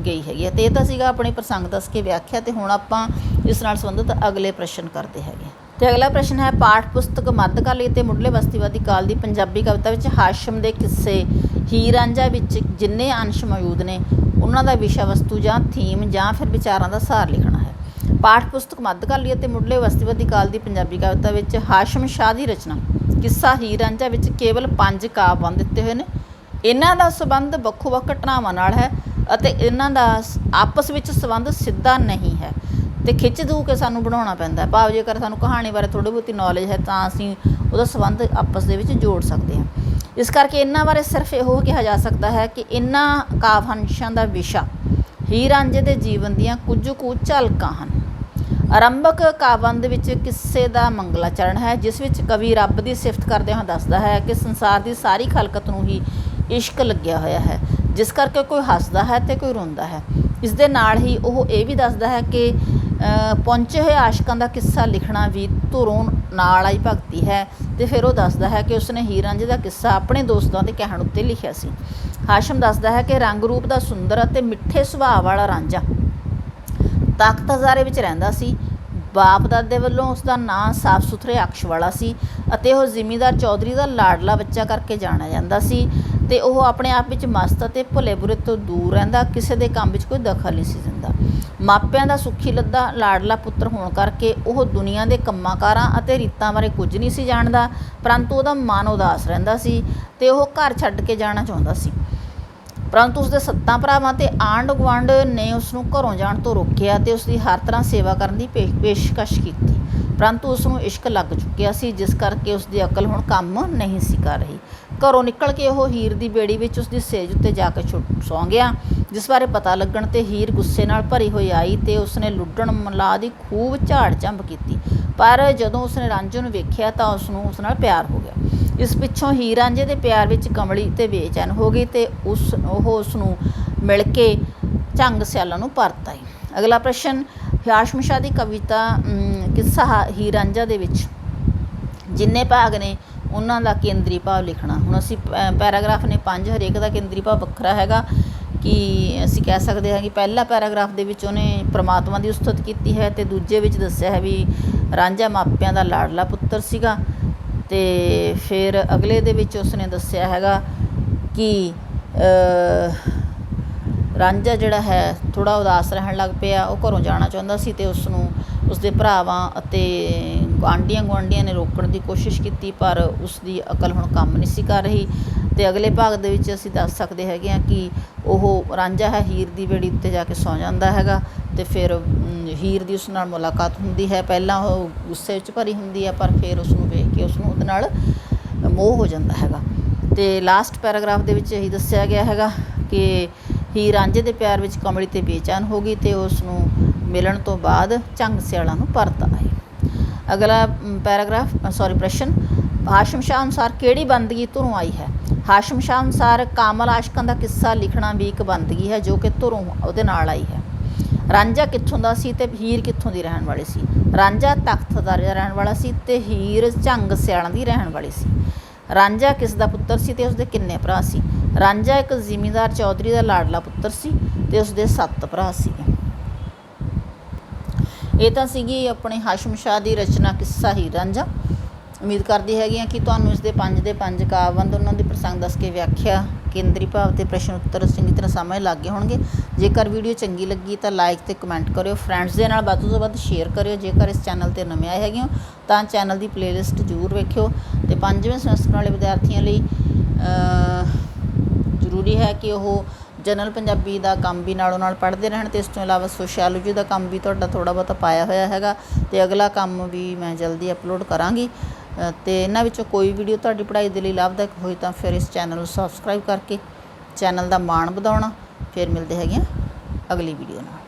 ਗਈ ਹੈਗੀ ਹੈ। ਤੇ ਇਹ ਤਾਂ ਸੀਗਾ ਆਪਣੇ ਪ੍ਰਸੰਗ ਦੱਸ ਕੇ ਵਿਆਖਿਆ। ਤੇ ਹੁਣ ਆਪਾਂ ਇਸ ਨਾਲ ਸੰਬੰਧਿਤ ਅਗਲੇ ਪ੍ਰਸ਼ਨ ਕਰਦੇ ਹੈਗੇ। ਤੇ ਅਗਲਾ ਪ੍ਰਸ਼ਨ ਹੈ, ਪਾਠ ਪੁਸਤਕ ਮੱਧਕਾਲੀ ਅਤੇ ਮੁੱਢਲੇ ਬਸਤੀਵਾਦੀ ਕਾਲ ਦੀ ਪੰਜਾਬੀ ਕਵਿਤਾ ਵਿੱਚ ਹਾਸ਼ਮ ਦੇ ਕਿੱਸੇ ਹੀਰ ਰਾਂਝਾ ਵਿੱਚ ਜਿੰਨੇ ਅੰਸ਼ ਮੌਜੂਦ ਨੇ ਉਹਨਾਂ ਦਾ ਵਿਸ਼ਾ ਵਸਤੂ ਜਾਂ ਥੀਮ ਜਾਂ ਫਿਰ ਵਿਚਾਰਾਂ ਦਾ ਸਾਰ ਲਿਖਣਾ ਹੈ। ਪਾਠ ਪੁਸਤਕ ਮੱਧਕਾਲੀ ਅਤੇ ਮੁੱਢਲੇ ਬਸਤੀਵਾਦੀ ਕਾਲ ਦੀ ਪੰਜਾਬੀ ਕਵਿਤਾ ਵਿੱਚ ਹਾਸ਼ਮ ਸ਼ਾਹ ਦੀ ਰਚਨਾ ਕਿੱਸਾ ਹੀਰ ਰਾਂਝਾ ਵਿੱਚ ਕੇਵਲ 5 ਕਾਵਿ ਦਿੱਤੇ ਹੋਏ ਨੇ। ਇਹਨਾਂ ਦਾ ਸੰਬੰਧ ਵੱਖੋ ਵੱਖ ਘਟਨਾਵਾਂ ਨਾਲ ਹੈ ਅਤੇ ਇਹਨਾਂ ਦਾ ਆਪਸ ਵਿੱਚ ਸੰਬੰਧ ਸਿੱਧਾ ਨਹੀਂ ਹੈ ਤੇ ਖਿੱਚ ਦੂ ਕੇ ਸਾਨੂੰ ਬਣਾਉਣਾ ਪੈਂਦਾ। ਭਾਵ ਜੇਕਰ ਸਾਨੂੰ ਕਹਾਣੀ ਬਾਰੇ ਥੋੜ੍ਹੀ ਬਹੁਤੀ ਨੌਲੇਜ ਹੈ ਤਾਂ ਅਸੀਂ ਉਹਦਾ ਸੰਬੰਧ ਆਪਸ ਦੇ ਵਿੱਚ ਜੋੜ ਸਕਦੇ ਹਾਂ। ਇਸ ਕਰਕੇ ਇਹਨਾਂ ਬਾਰੇ ਸਿਰਫ ਇਹੋ ਕਿਹਾ ਜਾ ਸਕਦਾ ਹੈ ਕਿ ਇਹਨਾਂ ਕਾਵਿ-ਅੰਸ਼ਾਂ ਦਾ ਵਿਸ਼ਾ ਹੀਰ ਰਾਂਝੇ ਦੇ ਜੀਵਨ ਦੀਆਂ ਕੁਝ ਕੁ ਝਲਕਾਂ ਹਨ। ਆਰੰਭਕ ਕਾਵਿ ਵਿੱਚ ਕਿੱਸੇ ਦਾ ਮੰਗਲਾਚਰਨ ਹੈ, ਜਿਸ ਵਿੱਚ ਕਵੀ ਰੱਬ ਦੀ ਸਿਫਤ ਕਰਦੇ ਹੋਏ ਦੱਸਦਾ ਹੈ ਕਿ ਸੰਸਾਰ ਦੀ ਸਾਰੀ ਖਲਕਤ ਨੂੰ ਹੀ ਇਸ਼ਕ ਲੱਗਿਆ ਹੋਇਆ ਹੈ, ਜਿਸ ਕਰਕੇ ਕੋਈ ਹੱਸਦਾ ਹੈ ਅਤੇ ਕੋਈ ਰੋਂਦਾ ਹੈ। ਇਸ ਦੇ ਨਾਲ ਹੀ ਉਹ ਇਹ ਵੀ ਦੱਸਦਾ ਹੈ ਕਿ ਪਹੁੰਚੇ ਹੋਏ ਆਸ਼ਕਾਂ ਦਾ ਕਿੱਸਾ ਲਿਖਣਾ ਵੀ ਧੁਰੋਂ ਨਾਲ ਆਈ ਭਗਤੀ ਹੈ। ਅਤੇ ਫਿਰ ਉਹ ਦੱਸਦਾ ਹੈ ਕਿ ਉਸਨੇ ਹੀਰ ਰਾਂਝੇ ਦਾ ਕਿੱਸਾ ਆਪਣੇ ਦੋਸਤਾਂ ਦੇ ਕਹਿਣ ਉੱਤੇ ਲਿਖਿਆ ਸੀ। ਹਾਸ਼ਮ ਦੱਸਦਾ ਹੈ ਕਿ ਰੰਗ ਰੂਪ ਦਾ ਸੁੰਦਰ ਅਤੇ ਮਿੱਠੇ ਸੁਭਾਅ ਵਾਲਾ ਰਾਂਝਾ ਤਖ਼ਤ ਹਜ਼ਾਰੇ ਵਿੱਚ ਰਹਿੰਦਾ ਸੀ। ਬਾਪ ਦਾਦੇ ਵੱਲੋਂ ਉਸ ਦਾ ਨਾਂ ਸਾਫ ਸੁਥਰੇ ਅਕਸ਼ ਵਾਲਾ ਸੀ ਅਤੇ ਉਹ ਜ਼ਿਮੀਂਦਾਰ ਚੌਧਰੀ ਦਾ ਲਾਡਲਾ ਬੱਚਾ ਕਰਕੇ ਜਾਣਿਆ ਜਾਂਦਾ ਸੀ ਅਤੇ ਉਹ ਆਪਣੇ ਆਪ ਵਿੱਚ ਮਸਤ ਅਤੇ ਭਲੇ ਬੁਰੇ ਤੋਂ ਦੂਰ ਰਹਿੰਦਾ, ਕਿਸੇ ਦੇ ਕੰਮ ਵਿੱਚ ਕੋਈ ਦਖਲ ਨਹੀਂ ਸੀ ਦਿੰਦਾ। ਮਾਪਿਆਂ ਦਾ ਸੁੱਖੀ ਲੱਦਾ ਲਾਡਲਾ ਪੁੱਤਰ ਹੋਣ ਕਰਕੇ ਉਹ ਦੁਨੀਆ ਦੇ ਕੰਮਾਂ ਕਾਰਾਂ ਅਤੇ ਰੀਤਾਂ ਬਾਰੇ ਕੁਝ ਨਹੀਂ ਸੀ ਜਾਣਦਾ, ਪਰੰਤੂ ਉਹਦਾ ਮਨ ਉਦਾਸ ਰਹਿੰਦਾ ਸੀ ਅਤੇ ਉਹ ਘਰ ਛੱਡ ਕੇ ਜਾਣਾ ਚਾਹੁੰਦਾ ਸੀ। ਪਰੰਤੂ ਉਸਦੇ 7 ਭਰਾਵਾਂ ਅਤੇ ਆਂਢ ਗੁਆਂਢ ਨੇ ਉਸਨੂੰ ਘਰੋਂ ਜਾਣ ਤੋਂ ਰੋਕਿਆ ਅਤੇ ਉਸਦੀ ਹਰ ਤਰ੍ਹਾਂ ਸੇਵਾ ਕਰਨ ਦੀ ਪੇਸ਼ਕਸ਼ ਕੀਤੀ, ਪਰੰਤੂ ਉਸਨੂੰ ਇਸ਼ਕ ਲੱਗ ਚੁੱਕਿਆ ਸੀ, ਜਿਸ ਕਰਕੇ ਉਸਦੀ ਅਕਲ ਹੁਣ ਕੰਮ ਨਹੀਂ ਸੀ ਕਰ ਰਹੀ। ਘਰੋਂ ਨਿਕਲ ਕੇ ਉਹ ਹੀਰ ਦੀ ਬੇੜੀ ਵਿੱਚ ਉਸਦੀ ਸੇਜ ਉੱਤੇ ਜਾ ਕੇ ਸੌਂ ਗਿਆ, ਜਿਸ ਬਾਰੇ ਪਤਾ ਲੱਗਣ 'ਤੇ ਹੀਰ ਗੁੱਸੇ ਨਾਲ ਭਰੀ ਹੋਈ ਆਈ ਅਤੇ ਉਸਨੇ ਲੁੱਟਣ ਮਲਾਹ ਦੀ ਖੂਬ ਝਾੜ ਝੰਬ ਕੀਤੀ। ਪਰ ਜਦੋਂ ਉਸਨੇ ਰਾਂਝੇ ਨੂੰ ਵੇਖਿਆ ਤਾਂ ਉਸਨੂੰ ਉਸ ਨਾਲ ਪਿਆਰ ਹੋ ਗਿਆ। ਇਸ ਪਿੱਛੋਂ ਹੀਰ ਰਾਂਝੇ ਦੇ ਪਿਆਰ ਵਿੱਚ ਕਮਲੀ ਅਤੇ ਬੇਚੈਨ ਹੋ ਗਈ ਅਤੇ ਉਹ ਉਸਨੂੰ ਮਿਲ ਕੇ ਝੰਗ ਸਿਆਲਾਂ ਨੂੰ ਪਰਤ ਆਈ। ਅਗਲਾ ਪ੍ਰਸ਼ਨ, ਹਾਸ਼ਮ ਸ਼ਾਹ ਦੀ ਕਵਿਤਾ ਕਿੱਸਾ ਹੀਰ ਰਾਂਝਾ ਦੇ ਵਿੱਚ ਜਿੰਨੇ ਭਾਗ ਨੇ ਉਹਨਾਂ ਦਾ ਕੇਂਦਰੀ ਭਾਵ ਲਿਖਣਾ। ਹੁਣ ਅਸੀਂ ਪੈਰਾਗ੍ਰਾਫ ਨੇ 5, ਹਰੇਕ ਦਾ ਕੇਂਦਰੀ ਭਾਵ ਵੱਖਰਾ ਹੈਗਾ। ਕਿ ਅਸੀਂ ਕਹਿ ਸਕਦੇ ਹਾਂ ਕਿ ਪਹਿਲਾ ਪੈਰਾਗ੍ਰਾਫ ਦੇ ਵਿੱਚ ਉਹਨੇ ਪਰਮਾਤਮਾ ਦੀ ਉਸਤਤ ਕੀਤੀ ਹੈ ਅਤੇ ਦੂਜੇ ਵਿੱਚ ਦੱਸਿਆ ਹੈ ਵੀ ਰਾਂਝਾ ਮਾਪਿਆਂ ਦਾ ਲਾਡਲਾ ਪੁੱਤਰ ਸੀਗਾ। ਅਤੇ ਫਿਰ ਅਗਲੇ ਦੇ ਵਿੱਚ ਉਸਨੇ ਦੱਸਿਆ ਹੈਗਾ ਕਿ ਰਾਂਝਾ ਜਿਹੜਾ ਹੈ ਥੋੜ੍ਹਾ ਉਦਾਸ ਰਹਿਣ ਲੱਗ ਪਿਆ, ਉਹ ਘਰੋਂ ਜਾਣਾ ਚਾਹੁੰਦਾ ਸੀ ਅਤੇ ਉਸਨੂੰ ਉਸਦੇ ਭਰਾਵਾਂ ਅਤੇ ਆਂਢੀਆਂ ਗੁਆਂਢੀਆਂ ਨੇ ਰੋਕਣ ਦੀ ਕੋਸ਼ਿਸ਼ ਕੀਤੀ, ਪਰ ਉਸਦੀ ਅਕਲ ਹੁਣ ਕੰਮ ਨਹੀਂ ਸੀ ਕਰ ਰਹੀ। ਅਤੇ ਅਗਲੇ ਭਾਗ ਦੇ ਵਿੱਚ ਅਸੀਂ ਦੱਸ ਸਕਦੇ ਹੈਗੇ ਹਾਂ ਕਿ ਉਹ ਰਾਂਝਾ ਹੈ ਹੀਰ ਦੀ ਬੇੜੀ ਉੱਤੇ ਜਾ ਕੇ ਸੌਂ ਜਾਂਦਾ ਹੈਗਾ ਅਤੇ ਫਿਰ ਹੀਰ ਦੀ ਉਸ ਨਾਲ ਮੁਲਾਕਾਤ ਹੁੰਦੀ ਹੈ। ਪਹਿਲਾਂ ਉਹ ਗੁੱਸੇ ਵਿੱਚ ਭਰੀ ਹੁੰਦੀ ਹੈ, ਪਰ ਫਿਰ ਉਸਨੂੰ ਵੇਖ ਕੇ ਉਸਨੂੰ ਉਹਦੇ ਨਾਲ ਮੋਹ ਹੋ ਜਾਂਦਾ ਹੈਗਾ। ਅਤੇ ਲਾਸਟ ਪੈਰਾਗ੍ਰਾਫ ਦੇ ਵਿੱਚ ਇਹੀ ਦੱਸਿਆ ਗਿਆ ਹੈਗਾ ਕਿ ਹੀਰ ਰਾਂਝੇ ਦੇ ਪਿਆਰ ਵਿੱਚ ਕਮਲੀ 'ਤੇ ਬੇਚੈਨ ਹੋ ਗਈ ਅਤੇ ਉਸ ਨੂੰ ਮਿਲਣ ਤੋਂ ਬਾਅਦ ਝੰਗ ਸਿਆਲਾਂ ਨੂੰ ਪਰਤ ਆਈ। ਅਗਲਾ ਪ੍ਰਸ਼ਨ, ਹਾਸ਼ਮ ਸ਼ਾਹ ਅਨੁਸਾਰ ਕਿਹੜੀ ਬੰਦਗੀ ਧੁਰੋਂ ਆਈ ਹੈ? ਹਾਸ਼ਮ ਸ਼ਾਹ ਅਨੁਸਾਰ ਕਾਮਲ ਆਸ਼ਕਾਂ ਦਾ ਕਿੱਸਾ ਲਿਖਣਾ ਵੀ ਇੱਕ ਬੰਦਗੀ ਹੈ ਜੋ ਕਿ ਧੁਰੋਂ ਉਹਦੇ ਨਾਲ ਆਈ ਹੈ। ਰਾਂਝਾ ਕਿੱਥੋਂ ਦਾ ਸੀ ਅਤੇ ਹੀਰ ਕਿੱਥੋਂ ਦੀ ਰਹਿਣ ਵਾਲੀ ਸੀ? ਰਾਂਝਾ ਤਖ਼ਤ ਹਜ਼ਾਰੇ ਦਾ ਰਹਿਣ ਵਾਲਾ ਸੀ ਅਤੇ ਹੀਰ ਝੰਗ ਸਿਆਲਾਂ ਦੀ ਰਹਿਣ ਵਾਲੀ ਸੀ। ਰਾਂਝਾ ਕਿਸ ਦਾ ਪੁੱਤਰ ਸੀ ਅਤੇ ਉਸਦੇ ਕਿੰਨੇ ਭਰਾ ਸੀ? ਰਾਂਝਾ ਇੱਕ ਜ਼ਿਮੀਂਦਾਰ ਚੌਧਰੀ ਦਾ ਲਾਡਲਾ ਪੁੱਤਰ ਸੀ ਅਤੇ ਉਸਦੇ 7 ਭਰਾ ਸੀਗੇ। ਇਹ ਤਾਂ ਸੀਗੀ ਆਪਣੇ ਹਾਸ਼ਮ ਸ਼ਾਹ ਦੀ ਰਚਨਾ ਕਿੱਸਾ ਹੀਰ ਰਾਂਝਾ। ਉਮੀਦ ਕਰਦੀ ਹੈਗੀ ਹਾਂ ਕਿ ਤੁਹਾਨੂੰ ਇਸ ਦੇ 5 ਦੇ 5 ਕਾਵਿ ਉਹਨਾਂ ਦੀ ਪ੍ਰਸੰਗ ਦੱਸ ਕੇ ਵਿਆਖਿਆ, ਕੇਂਦਰੀ ਭਾਵ ਅਤੇ ਪ੍ਰਸ਼ਨ ਉੱਤਰ ਚੰਗੀ ਤਰ੍ਹਾਂ ਸਮਝ ਲੱਗ ਗਏ ਹੋਣਗੇ। ਜੇਕਰ ਵੀਡੀਓ ਚੰਗੀ ਲੱਗੀ ਤਾਂ ਲਾਈਕ ਅਤੇ ਕਮੈਂਟ ਕਰਿਓ, ਫਰੈਂਡਸ ਦੇ ਨਾਲ ਵੱਧ ਤੋਂ ਵੱਧ ਸ਼ੇਅਰ ਕਰਿਓ। ਜੇਕਰ ਇਸ ਚੈਨਲ 'ਤੇ ਨਵੇਂ ਆਏ ਹੈਗੇ ਹੋ ਤਾਂ ਚੈਨਲ ਦੀ ਪਲੇਲਿਸਟ ਜ਼ਰੂਰ ਵੇਖਿਓ। ਅਤੇ 5ਵੇਂ ਸਮੈਸਟਰ ਵਾਲੇ ਵਿਦਿਆਰਥੀਆਂ ਲਈ ਜ਼ਰੂਰੀ ਹੈ ਕਿ ਉਹ ਜਨਰਲ ਪੰਜਾਬੀ ਦਾ ਕੰਮ ਵੀ ਨਾਲੋਂ ਨਾਲ ਪੜ੍ਹਦੇ ਰਹਿਣ ਅਤੇ ਇਸ ਤੋਂ ਇਲਾਵਾ ਸੋਸ਼ਿਓਲੋਜੀ ਦਾ ਕੰਮ ਵੀ ਤੁਹਾਡਾ ਥੋੜ੍ਹਾ ਬਹੁਤਾ ਪਾਇਆ ਹੋਇਆ ਹੈਗਾ ਅਤੇ ਅਗਲਾ ਕੰਮ ਵੀ ਮੈਂ ਜਲਦੀ ਅਪਲੋਡ ਕਰਾਂਗੀ। ਅਤੇ ਇਹਨਾਂ ਵਿੱਚੋਂ ਕੋਈ ਵੀਡੀਓ ਤੁਹਾਡੀ ਪੜ੍ਹਾਈ ਦੇ ਲਈ ਲਾਭਦਾਇਕ ਹੋਈ ਤਾਂ ਫਿਰ ਇਸ ਚੈਨਲ ਨੂੰ ਸਬਸਕ੍ਰਾਈਬ ਕਰਕੇ ਚੈਨਲ ਦਾ ਮਾਣ ਵਧਾਉਣਾ। ਫਿਰ ਮਿਲਦੇ ਹੈਗੇ ਹਾਂ ਅਗਲੀ ਵੀਡੀਓ ਨਾਲ।